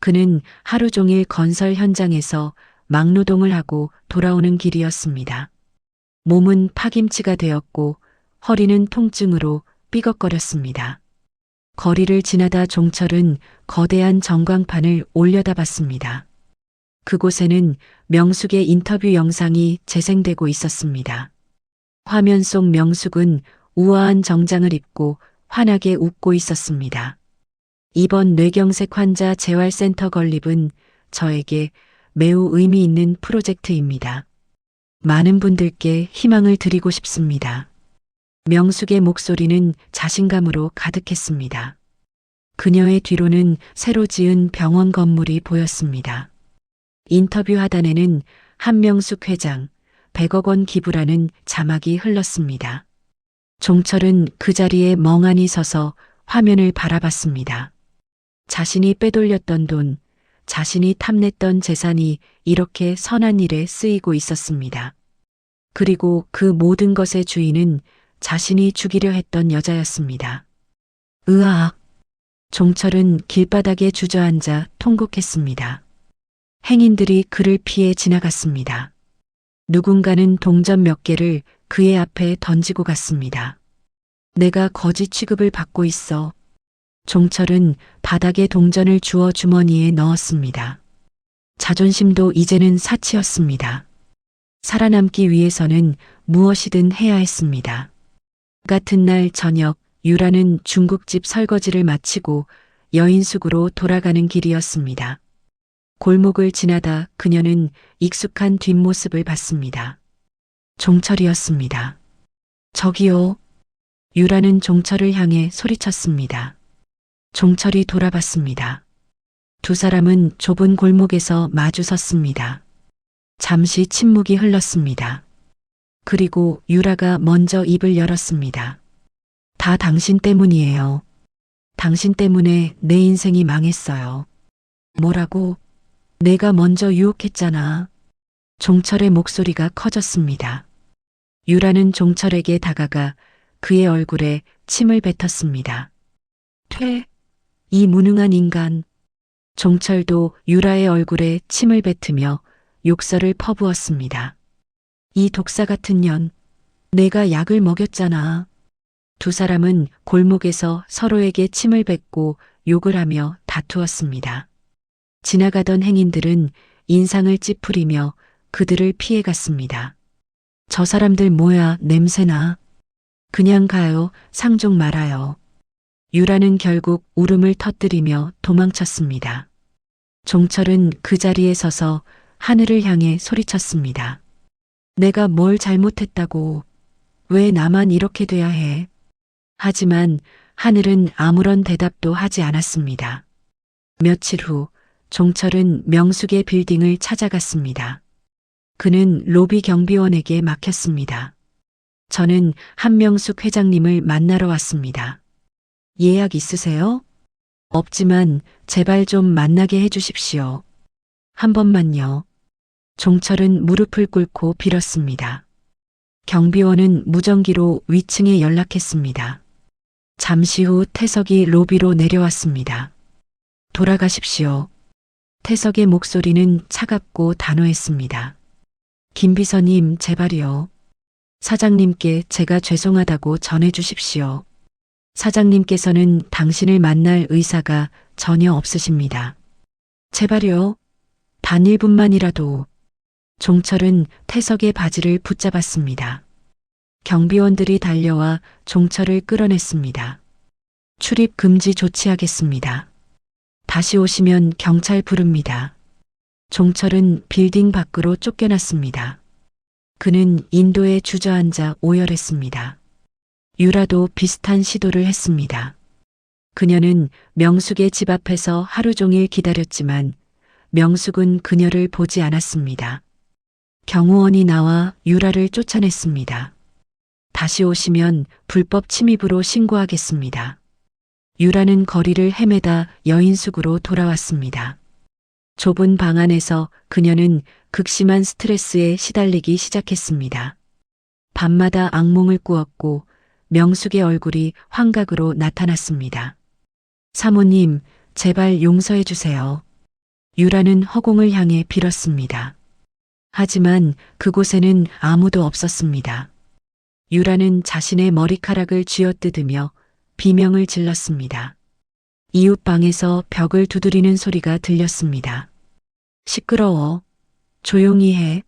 그는 하루 종일 건설 현장에서 막노동을 하고 돌아오는 길이었습니다. 몸은 파김치가 되었고 허리는 통증으로 삐걱거렸습니다. 거리를 지나다 종철은 거대한 전광판을 올려다봤습니다. 그곳에는 명숙의 인터뷰 영상이 재생되고 있었습니다. 화면 속 명숙은 우아한 정장을 입고 환하게 웃고 있었습니다. 이번 뇌경색 환자 재활센터 건립은 저에게 매우 의미 있는 프로젝트입니다. 많은 분들께 희망을 드리고 싶습니다. 명숙의 목소리는 자신감으로 가득했습니다. 그녀의 뒤로는 새로 지은 병원 건물이 보였습니다. 인터뷰 하단에는 한명숙 회장, 100억 원 기부라는 자막이 흘렀습니다. 종철은 그 자리에 멍하니 서서 화면을 바라봤습니다. 자신이 빼돌렸던 돈, 자신이 탐냈던 재산이 이렇게 선한 일에 쓰이고 있었습니다. 그리고 그 모든 것의 주인은 자신이 죽이려 했던 여자였습니다. 으악! 종철은 길바닥에 주저앉아 통곡했습니다. 행인들이 그를 피해 지나갔습니다. 누군가는 동전 몇 개를 그의 앞에 던지고 갔습니다. 내가 거지 취급을 받고 있어. 종철은 바닥에 동전을 주워 주머니에 넣었습니다. 자존심도 이제는 사치였습니다. 살아남기 위해서는 무엇이든 해야 했습니다. 같은 날 저녁 유라는 중국집 설거지를 마치고 여인숙으로 돌아가는 길이었습니다. 골목을 지나다 그녀는 익숙한 뒷모습을 봤습니다. 종철이었습니다. 저기요. 유라는 종철을 향해 소리쳤습니다. 종철이 돌아봤습니다. 두 사람은 좁은 골목에서 마주 섰습니다. 잠시 침묵이 흘렀습니다. 그리고 유라가 먼저 입을 열었습니다. 다 당신 때문이에요. 당신 때문에 내 인생이 망했어요. 뭐라고? 내가 먼저 유혹했잖아. 종철의 목소리가 커졌습니다. 유라는 종철에게 다가가 그의 얼굴에 침을 뱉었습니다. 퇴! 이 무능한 인간. 종철도 유라의 얼굴에 침을 뱉으며 욕설을 퍼부었습니다. 이 독사 같은 년, 내가 약을 먹였잖아. 두 사람은 골목에서 서로에게 침을 뱉고 욕을 하며 다투었습니다. 지나가던 행인들은 인상을 찌푸리며 그들을 피해갔습니다. 저 사람들 뭐야, 냄새나. 그냥 가요, 상종 말아요. 유라는 결국 울음을 터뜨리며 도망쳤습니다. 종철은 그 자리에 서서 하늘을 향해 소리쳤습니다. 내가 뭘 잘못했다고. 왜 나만 이렇게 돼야 해. 하지만 하늘은 아무런 대답도 하지 않았습니다. 며칠 후 종철은 명숙의 빌딩을 찾아갔습니다. 그는 로비 경비원에게 막혔습니다. 저는 한명숙 회장님을 만나러 왔습니다. 예약 있으세요? 없지만 제발 좀 만나게 해주십시오. 한 번만요. 종철은 무릎을 꿇고 빌었습니다. 경비원은 무전기로 위층에 연락했습니다. 잠시 후 태석이 로비로 내려왔습니다. 돌아가십시오. 태석의 목소리는 차갑고 단호했습니다. 김 비서님, 제발이요. 사장님께 제가 죄송하다고 전해주십시오. 사장님께서는 당신을 만날 의사가 전혀 없으십니다. 제발요. 단 1분만이라도. 종철은 태석의 바지를 붙잡았습니다. 경비원들이 달려와 종철을 끌어냈습니다. 출입 금지 조치하겠습니다. 다시 오시면 경찰 부릅니다. 종철은 빌딩 밖으로 쫓겨났습니다. 그는 인도에 주저앉아 오열했습니다. 유라도 비슷한 시도를 했습니다. 그녀는 명숙의 집 앞에서 하루 종일 기다렸지만 명숙은 그녀를 보지 않았습니다. 경호원이 나와 유라를 쫓아냈습니다. 다시 오시면 불법 침입으로 신고하겠습니다. 유라는 거리를 헤매다 여인숙으로 돌아왔습니다. 좁은 방 안에서 그녀는 극심한 스트레스에 시달리기 시작했습니다. 밤마다 악몽을 꾸었고 명숙의 얼굴이 환각으로 나타났습니다. 사모님, 제발 용서해 주세요. 유라는 허공을 향해 빌었습니다. 하지만 그곳에는 아무도 없었습니다. 유라는 자신의 머리카락을 쥐어뜯으며 비명을 질렀습니다. 이웃 방에서 벽을 두드리는 소리가 들렸습니다. 시끄러워. 조용히 해.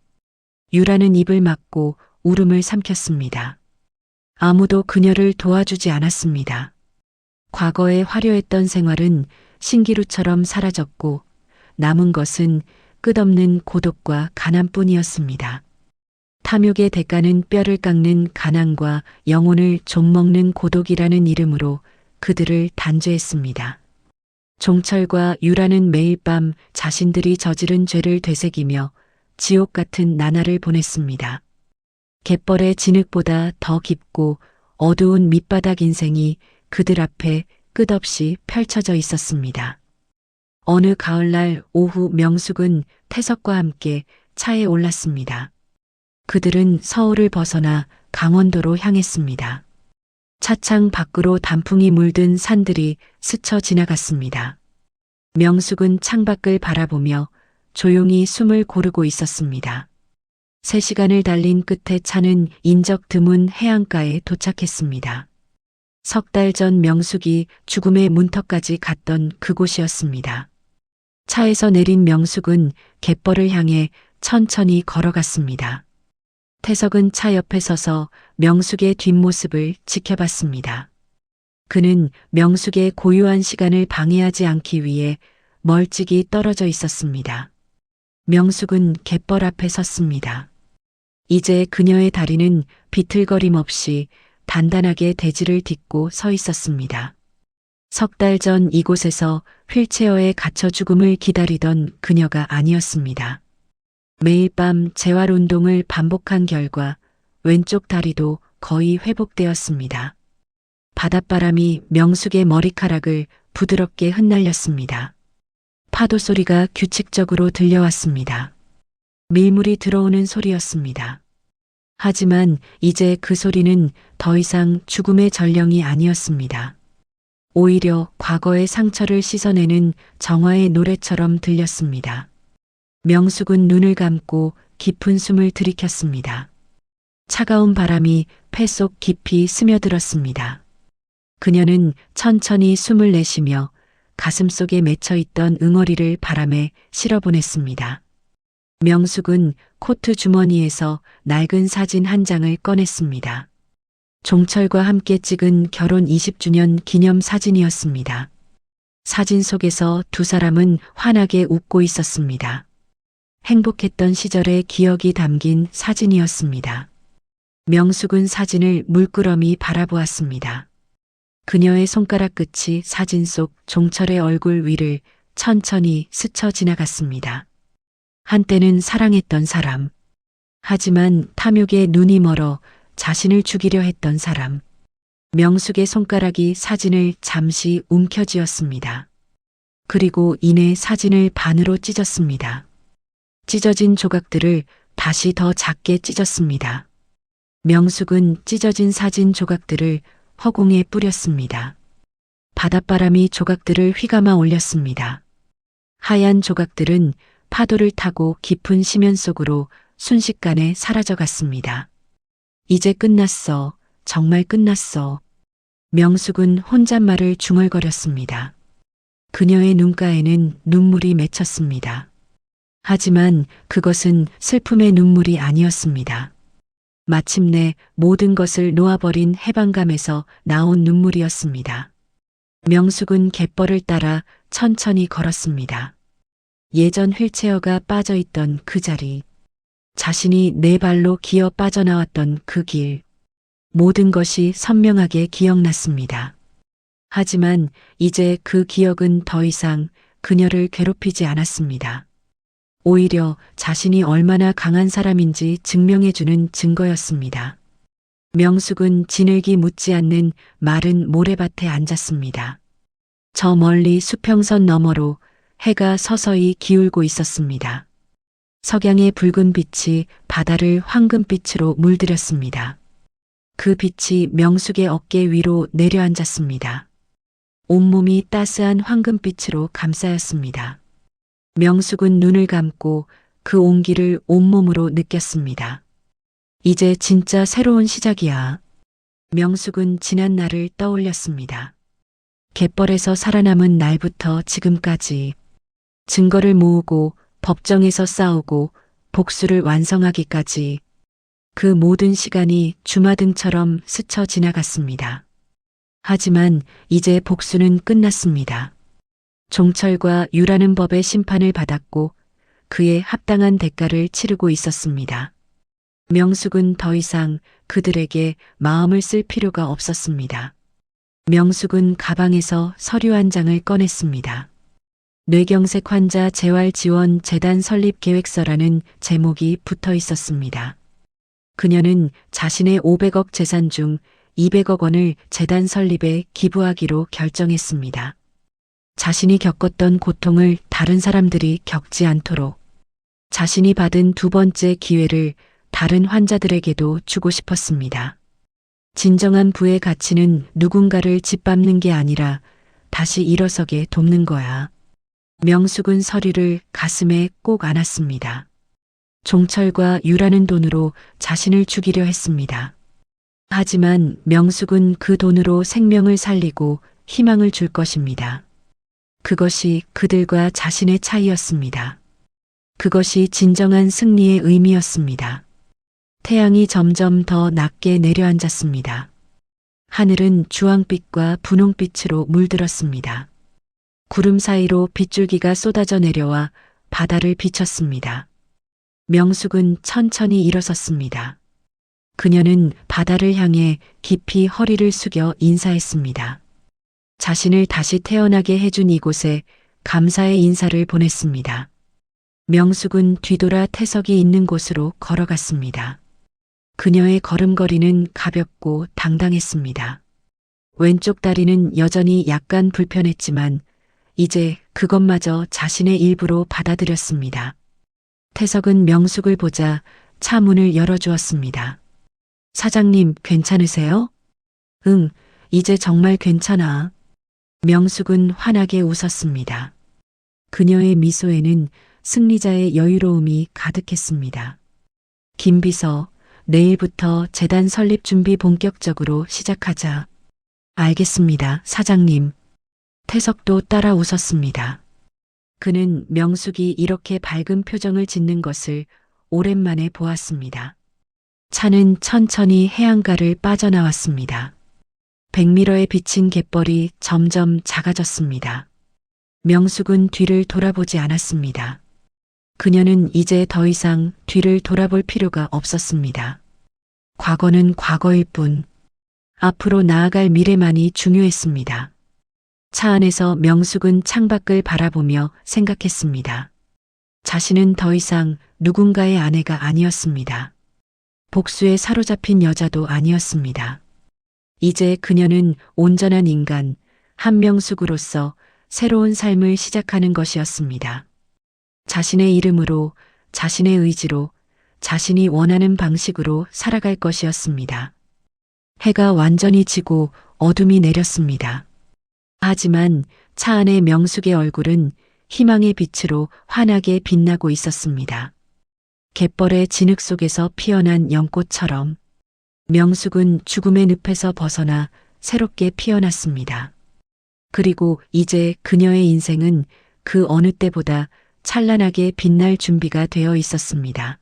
유라는 입을 막고 울음을 삼켰습니다. 아무도 그녀를 도와주지 않았습니다. 과거의 화려했던 생활은 신기루처럼 사라졌고 남은 것은 끝없는 고독과 가난뿐이었습니다. 탐욕의 대가는 뼈를 깎는 가난과 영혼을 좀먹는 고독이라는 이름으로 그들을 단죄했습니다. 종철과 유라는 매일 밤 자신들이 저지른 죄를 되새기며 지옥 같은 나날을 보냈습니다. 갯벌의 진흙보다 더 깊고 어두운 밑바닥 인생이 그들 앞에 끝없이 펼쳐져 있었습니다. 어느 가을날 오후 명숙은 태석과 함께 차에 올랐습니다. 그들은 서울을 벗어나 강원도로 향했습니다. 차창 밖으로 단풍이 물든 산들이 스쳐 지나갔습니다. 명숙은 창밖을 바라보며 조용히 숨을 고르고 있었습니다. 3시간을 달린 끝에 차는 인적 드문 해안가에 도착했습니다. 3달 전 명숙이 죽음의 문턱까지 갔던 그곳이었습니다. 차에서 내린 명숙은 갯벌을 향해 천천히 걸어갔습니다. 태석은 차 옆에 서서 명숙의 뒷모습을 지켜봤습니다. 그는 명숙의 고요한 시간을 방해하지 않기 위해 멀찍이 떨어져 있었습니다. 명숙은 갯벌 앞에 섰습니다. 이제 그녀의 다리는 비틀거림 없이 단단하게 대지를 딛고 서 있었습니다. 3달 전 이곳에서 휠체어에 갇혀 죽음을 기다리던 그녀가 아니었습니다. 매일 밤 재활 운동을 반복한 결과 왼쪽 다리도 거의 회복되었습니다. 바닷바람이 명숙의 머리카락을 부드럽게 흩날렸습니다. 파도 소리가 규칙적으로 들려왔습니다. 밀물이 들어오는 소리였습니다. 하지만 이제 그 소리는 더 이상 죽음의 전령이 아니었습니다. 오히려 과거의 상처를 씻어내는 정화의 노래처럼 들렸습니다. 명숙은 눈을 감고 깊은 숨을 들이켰습니다. 차가운 바람이 폐 속 깊이 스며들었습니다. 그녀는 천천히 숨을 내쉬며 가슴속에 맺혀있던 응어리를 바람에 실어보냈습니다. 명숙은 코트 주머니에서 낡은 사진 한 장을 꺼냈습니다. 종철과 함께 찍은 결혼 20주년 기념 사진이었습니다. 사진 속에서 두 사람은 환하게 웃고 있었습니다. 행복했던 시절의 기억이 담긴 사진이었습니다. 명숙은 사진을 물끄러미 바라보았습니다. 그녀의 손가락 끝이 사진 속 종철의 얼굴 위를 천천히 스쳐 지나갔습니다. 한때는 사랑했던 사람. 하지만 탐욕에 눈이 멀어 자신을 죽이려 했던 사람. 명숙의 손가락이 사진을 잠시 움켜쥐었습니다. 그리고 이내 사진을 반으로 찢었습니다. 찢어진 조각들을 다시 더 작게 찢었습니다. 명숙은 찢어진 사진 조각들을 허공에 뿌렸습니다. 바닷바람이 조각들을 휘감아 올렸습니다. 하얀 조각들은 파도를 타고 깊은 심연 속으로 순식간에 사라져 갔습니다. 이제 끝났어. 정말 끝났어. 명숙은 혼잣말을 중얼거렸습니다. 그녀의 눈가에는 눈물이 맺혔습니다. 하지만 그것은 슬픔의 눈물이 아니었습니다. 마침내 모든 것을 놓아버린 해방감에서 나온 눈물이었습니다. 명숙은 갯벌을 따라 천천히 걸었습니다. 예전 휠체어가 빠져있던 그 자리, 자신이 네 발로 기어 빠져나왔던 그 길, 모든 것이 선명하게 기억났습니다. 하지만 이제 그 기억은 더 이상 그녀를 괴롭히지 않았습니다. 오히려 자신이 얼마나 강한 사람인지 증명해주는 증거였습니다. 명숙은 진흙이 묻지 않는 마른 모래밭에 앉았습니다. 저 멀리 수평선 너머로 해가 서서히 기울고 있었습니다. 석양의 붉은 빛이 바다를 황금빛으로 물들였습니다. 그 빛이 명숙의 어깨 위로 내려앉았습니다. 온몸이 따스한 황금빛으로 감싸였습니다. 명숙은 눈을 감고 그 온기를 온몸으로 느꼈습니다. 이제 진짜 새로운 시작이야. 명숙은 지난 날을 떠올렸습니다. 갯벌에서 살아남은 날부터 지금까지 증거를 모으고 법정에서 싸우고 복수를 완성하기까지 그 모든 시간이 주마등처럼 스쳐 지나갔습니다. 하지만 이제 복수는 끝났습니다. 종철과 유라는 법의 심판을 받았고 그에 합당한 대가를 치르고 있었습니다. 명숙은 더 이상 그들에게 마음을 쓸 필요가 없었습니다. 명숙은 가방에서 서류 한 장을 꺼냈습니다. 뇌경색 환자 재활 지원 재단 설립 계획서라는 제목이 붙어 있었습니다. 그녀는 자신의 500억 재산 중 200억 원을 재단 설립에 기부하기로 결정했습니다. 자신이 겪었던 고통을 다른 사람들이 겪지 않도록 자신이 받은 두 번째 기회를 다른 환자들에게도 주고 싶었습니다. 진정한 부의 가치는 누군가를 짓밟는 게 아니라 다시 일어서게 돕는 거야. 명숙은 서류를 가슴에 꼭 안았습니다. 종철과 유라는 돈으로 자신을 죽이려 했습니다. 하지만 명숙은 그 돈으로 생명을 살리고 희망을 줄 것입니다. 그것이 그들과 자신의 차이였습니다. 그것이 진정한 승리의 의미였습니다. 태양이 점점 더 낮게 내려앉았습니다. 하늘은 주황빛과 분홍빛으로 물들었습니다. 구름 사이로 빗줄기가 쏟아져 내려와 바다를 비쳤습니다. 명숙은 천천히 일어섰습니다. 그녀는 바다를 향해 깊이 허리를 숙여 인사했습니다. 자신을 다시 태어나게 해준 이곳에 감사의 인사를 보냈습니다. 명숙은 뒤돌아 태석이 있는 곳으로 걸어갔습니다. 그녀의 걸음걸이는 가볍고 당당했습니다. 왼쪽 다리는 여전히 약간 불편했지만 이제 그것마저 자신의 일부로 받아들였습니다. 태석은 명숙을 보자 차 문을 열어주었습니다. 사장님, 괜찮으세요? 응, 이제 정말 괜찮아. 명숙은 환하게 웃었습니다. 그녀의 미소에는 승리자의 여유로움이 가득했습니다. 김 비서, 내일부터 재단 설립 준비 본격적으로 시작하자. 알겠습니다, 사장님. 태석도 따라 웃었습니다. 그는 명숙이 이렇게 밝은 표정을 짓는 것을 오랜만에 보았습니다. 차는 천천히 해안가를 빠져나왔습니다. 백미러에 비친 갯벌이 점점 작아졌습니다. 명숙은 뒤를 돌아보지 않았습니다. 그녀는 이제 더 이상 뒤를 돌아볼 필요가 없었습니다. 과거는 과거일 뿐, 앞으로 나아갈 미래만이 중요했습니다. 차 안에서 명숙은 창밖을 바라보며 생각했습니다. 자신은 더 이상 누군가의 아내가 아니었습니다. 복수에 사로잡힌 여자도 아니었습니다. 이제 그녀는 온전한 인간, 한명숙으로서 새로운 삶을 시작하는 것이었습니다. 자신의 이름으로, 자신의 의지로, 자신이 원하는 방식으로 살아갈 것이었습니다. 해가 완전히 지고 어둠이 내렸습니다. 하지만 차 안의 명숙의 얼굴은 희망의 빛으로 환하게 빛나고 있었습니다. 갯벌의 진흙 속에서 피어난 연꽃처럼 명숙은 죽음의 늪에서 벗어나 새롭게 피어났습니다. 그리고 이제 그녀의 인생은 그 어느 때보다 찬란하게 빛날 준비가 되어 있었습니다.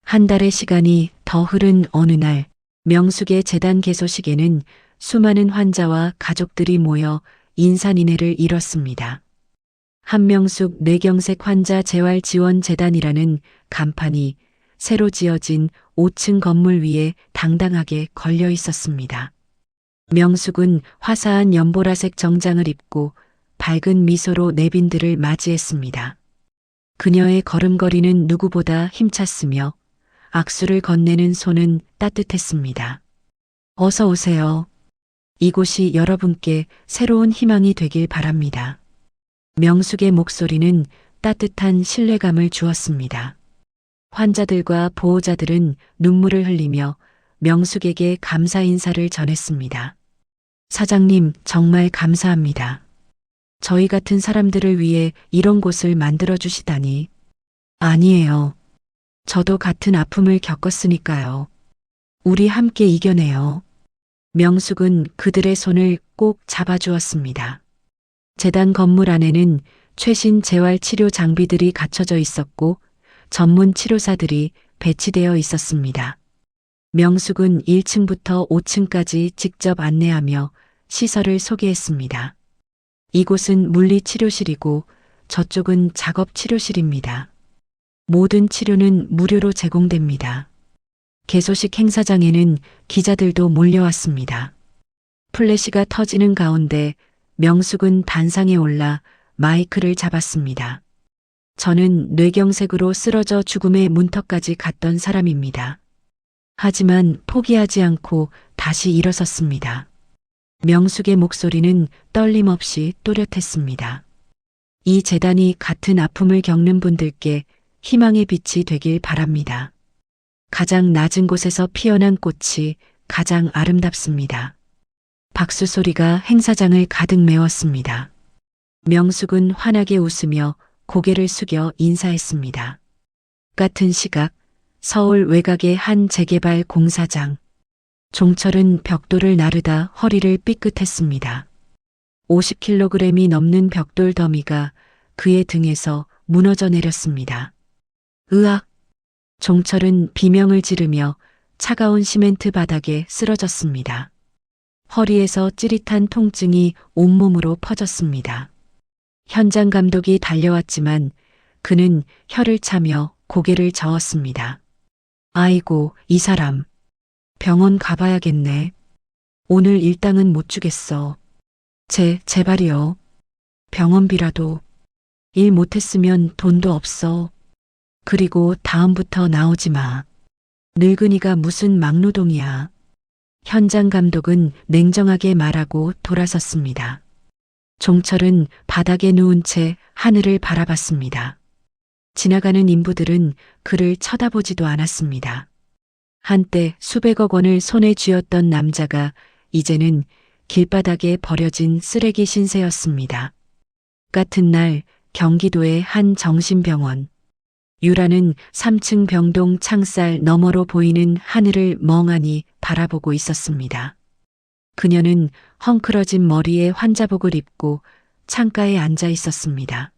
한 달의 시간이 더 흐른 어느 날, 명숙의 재단 개소식에는 수많은 환자와 가족들이 모여 인산인해를 이뤘습니다. 한명숙 뇌경색 환자 재활 지원 재단이라는 간판이 새로 지어진 5층 건물 위에 당당하게 걸려 있었습니다. 명숙은 화사한 연보라색 정장을 입고 밝은 미소로 내빈들을 맞이했습니다. 그녀의 걸음걸이는 누구보다 힘찼으며 악수를 건네는 손은 따뜻했습니다. 어서 오세요. 이곳이 여러분께 새로운 희망이 되길 바랍니다. 명숙의 목소리는 따뜻한 신뢰감을 주었습니다. 환자들과 보호자들은 눈물을 흘리며 명숙에게 감사 인사를 전했습니다. 사장님, 정말 감사합니다. 저희 같은 사람들을 위해 이런 곳을 만들어주시다니. 아니에요. 저도 같은 아픔을 겪었으니까요. 우리 함께 이겨내요. 명숙은 그들의 손을 꼭 잡아주었습니다. 재단 건물 안에는 최신 재활치료 장비들이 갖춰져 있었고 전문 치료사들이 배치되어 있었습니다. 명숙은 1층부터 5층까지 직접 안내하며 시설을 소개했습니다. 이곳은 물리치료실이고 저쪽은 작업치료실입니다. 모든 치료는 무료로 제공됩니다. 개소식 행사장에는 기자들도 몰려왔습니다. 플래시가 터지는 가운데 명숙은 단상에 올라 마이크를 잡았습니다. 저는 뇌경색으로 쓰러져 죽음의 문턱까지 갔던 사람입니다. 하지만 포기하지 않고 다시 일어섰습니다. 명숙의 목소리는 떨림 없이 또렷했습니다. 이 재단이 같은 아픔을 겪는 분들께 희망의 빛이 되길 바랍니다. 가장 낮은 곳에서 피어난 꽃이 가장 아름답습니다. 박수 소리가 행사장을 가득 메웠습니다. 명숙은 환하게 웃으며 고개를 숙여 인사했습니다. 같은 시각 서울 외곽의 한 재개발 공사장. 종철은 벽돌을 나르다 허리를 삐끗했습니다. 50kg이 넘는 벽돌 더미가 그의 등에서 무너져 내렸습니다. 으악! 종철은 비명을 지르며 차가운 시멘트 바닥에 쓰러졌습니다. 허리에서 찌릿한 통증이 온몸으로 퍼졌습니다. 현장 감독이 달려왔지만 그는 혀를 차며 고개를 저었습니다. 아이고, 이 사람. 병원 가봐야겠네. 오늘 일당은 못 주겠어. 제발이요. 병원비라도. 일 못했으면 돈도 없어. 그리고 다음부터 나오지 마. 늙은이가 무슨 막노동이야. 현장 감독은 냉정하게 말하고 돌아섰습니다. 종철은 바닥에 누운 채 하늘을 바라봤습니다. 지나가는 인부들은 그를 쳐다보지도 않았습니다. 한때 수백억 원을 손에 쥐었던 남자가 이제는 길바닥에 버려진 쓰레기 신세였습니다. 같은 날 경기도의 한 정신병원. 유라는 3층 병동 창살 너머로 보이는 하늘을 멍하니 바라보고 있었습니다. 그녀는 헝클어진 머리에 환자복을 입고 창가에 앉아 있었습니다.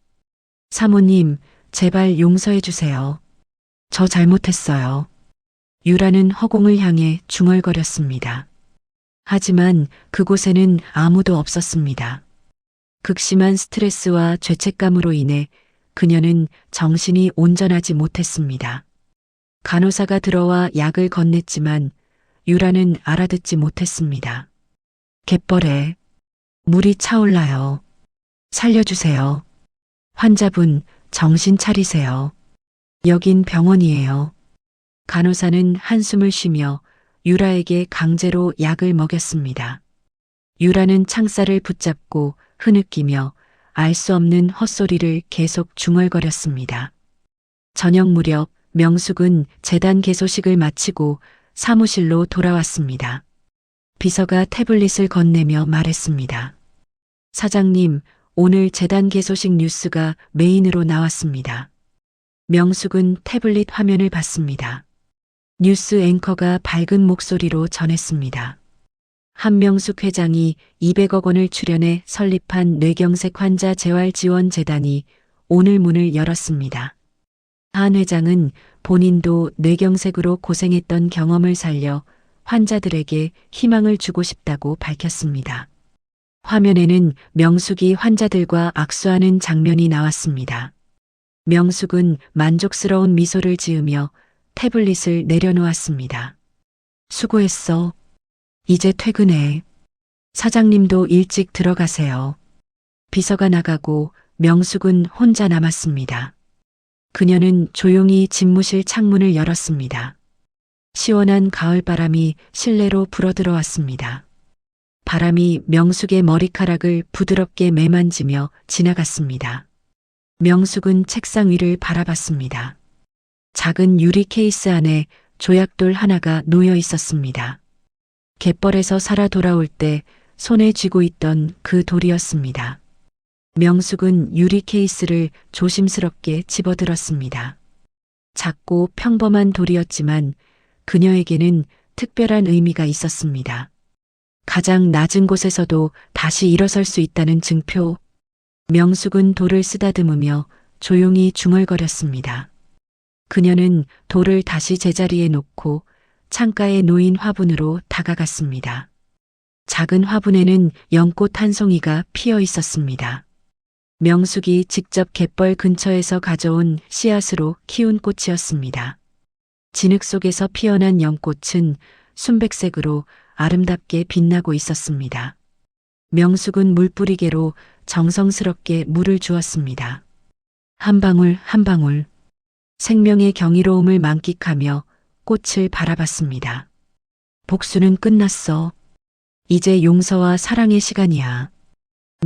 사모님, 제발 용서해 주세요. 저 잘못했어요. 유라는 허공을 향해 중얼거렸습니다. 하지만 그곳에는 아무도 없었습니다. 극심한 스트레스와 죄책감으로 인해 그녀는 정신이 온전하지 못했습니다. 간호사가 들어와 약을 건넸지만 유라는 알아듣지 못했습니다. 갯벌에 물이 차올라요. 살려주세요. 환자분, 정신 차리세요. 여긴 병원이에요. 간호사는 한숨을 쉬며 유라에게 강제로 약을 먹였습니다. 유라는 창살을 붙잡고 흐느끼며 알 수 없는 헛소리를 계속 중얼거렸습니다. 저녁 무렵 명숙은 재단 개소식을 마치고 사무실로 돌아왔습니다. 비서가 태블릿을 건네며 말했습니다. 사장님, 오늘 재단 개소식 뉴스가 메인으로 나왔습니다. 명숙은 태블릿 화면을 봤습니다. 뉴스 앵커가 밝은 목소리로 전했습니다. 한명숙 회장이 200억 원을 출연해 설립한 뇌경색 환자 재활지원재단이 오늘 문을 열었습니다. 한 회장은 본인도 뇌경색으로 고생했던 경험을 살려 환자들에게 희망을 주고 싶다고 밝혔습니다. 화면에는 명숙이 환자들과 악수하는 장면이 나왔습니다. 명숙은 만족스러운 미소를 지으며 태블릿을 내려놓았습니다. 수고했어. 이제 퇴근해. 사장님도 일찍 들어가세요. 비서가 나가고 명숙은 혼자 남았습니다. 그녀는 조용히 집무실 창문을 열었습니다. 시원한 가을바람이 실내로 불어들어왔습니다. 바람이 명숙의 머리카락을 부드럽게 매만지며 지나갔습니다. 명숙은 책상 위를 바라봤습니다. 작은 유리 케이스 안에 조약돌 하나가 놓여 있었습니다. 갯벌에서 살아 돌아올 때 손에 쥐고 있던 그 돌이었습니다. 명숙은 유리 케이스를 조심스럽게 집어들었습니다. 작고 평범한 돌이었지만 그녀에게는 특별한 의미가 있었습니다. 가장 낮은 곳에서도 다시 일어설 수 있다는 증표. 명숙은 돌을 쓰다듬으며 조용히 중얼거렸습니다. 그녀는 돌을 다시 제자리에 놓고 창가에 놓인 화분으로 다가갔습니다. 작은 화분에는 연꽃 한 송이가 피어 있었습니다. 명숙이 직접 갯벌 근처에서 가져온 씨앗으로 키운 꽃이었습니다. 진흙 속에서 피어난 연꽃은 순백색으로 아름답게 빛나고 있었습니다. 명숙은 물뿌리개로 정성스럽게 물을 주었습니다. 한 방울 한 방울 생명의 경이로움을 만끽하며 꽃을 바라봤습니다. 복수는 끝났어. 이제 용서와 사랑의 시간이야.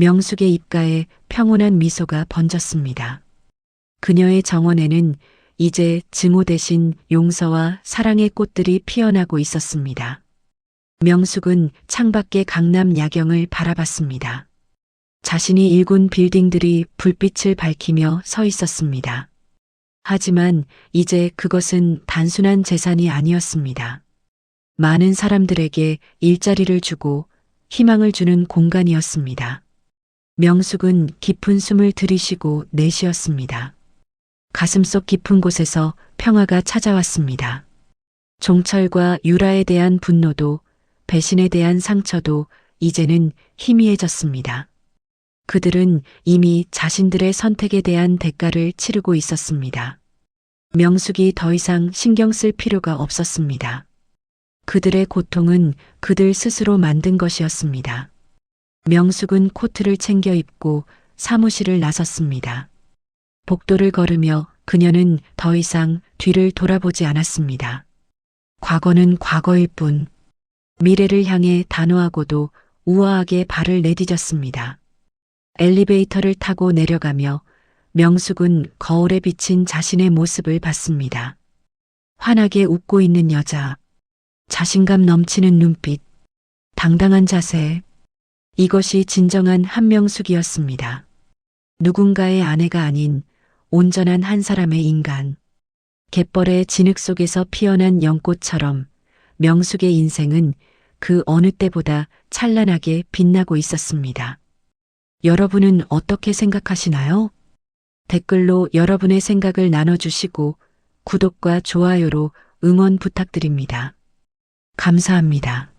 명숙의 입가에 평온한 미소가 번졌습니다. 그녀의 정원에는 이제 증오 대신 용서와 사랑의 꽃들이 피어나고 있었습니다. 명숙은 창밖의 강남 야경을 바라봤습니다. 자신이 일군 빌딩들이 불빛을 밝히며 서 있었습니다. 하지만 이제 그것은 단순한 재산이 아니었습니다. 많은 사람들에게 일자리를 주고 희망을 주는 공간이었습니다. 명숙은 깊은 숨을 들이쉬고 내쉬었습니다. 가슴속 깊은 곳에서 평화가 찾아왔습니다. 종철과 유라에 대한 분노도 배신에 대한 상처도 이제는 희미해졌습니다. 그들은 이미 자신들의 선택에 대한 대가를 치르고 있었습니다. 명숙이 더 이상 신경 쓸 필요가 없었습니다. 그들의 고통은 그들 스스로 만든 것이었습니다. 명숙은 코트를 챙겨 입고 사무실을 나섰습니다. 복도를 걸으며 그녀는 더 이상 뒤를 돌아보지 않았습니다. 과거는 과거일 뿐. 미래를 향해 단호하고도 우아하게 발을 내디뎠습니다. 엘리베이터를 타고 내려가며 명숙은 거울에 비친 자신의 모습을 봤습니다. 환하게 웃고 있는 여자, 자신감 넘치는 눈빛, 당당한 자세. 이것이 진정한 한명숙이었습니다. 누군가의 아내가 아닌 온전한 한 사람의 인간. 갯벌의 진흙 속에서 피어난 연꽃처럼 명숙의 인생은 그 어느 때보다 찬란하게 빛나고 있었습니다. 여러분은 어떻게 생각하시나요? 댓글로 여러분의 생각을 나눠주시고 구독과 좋아요로 응원 부탁드립니다. 감사합니다.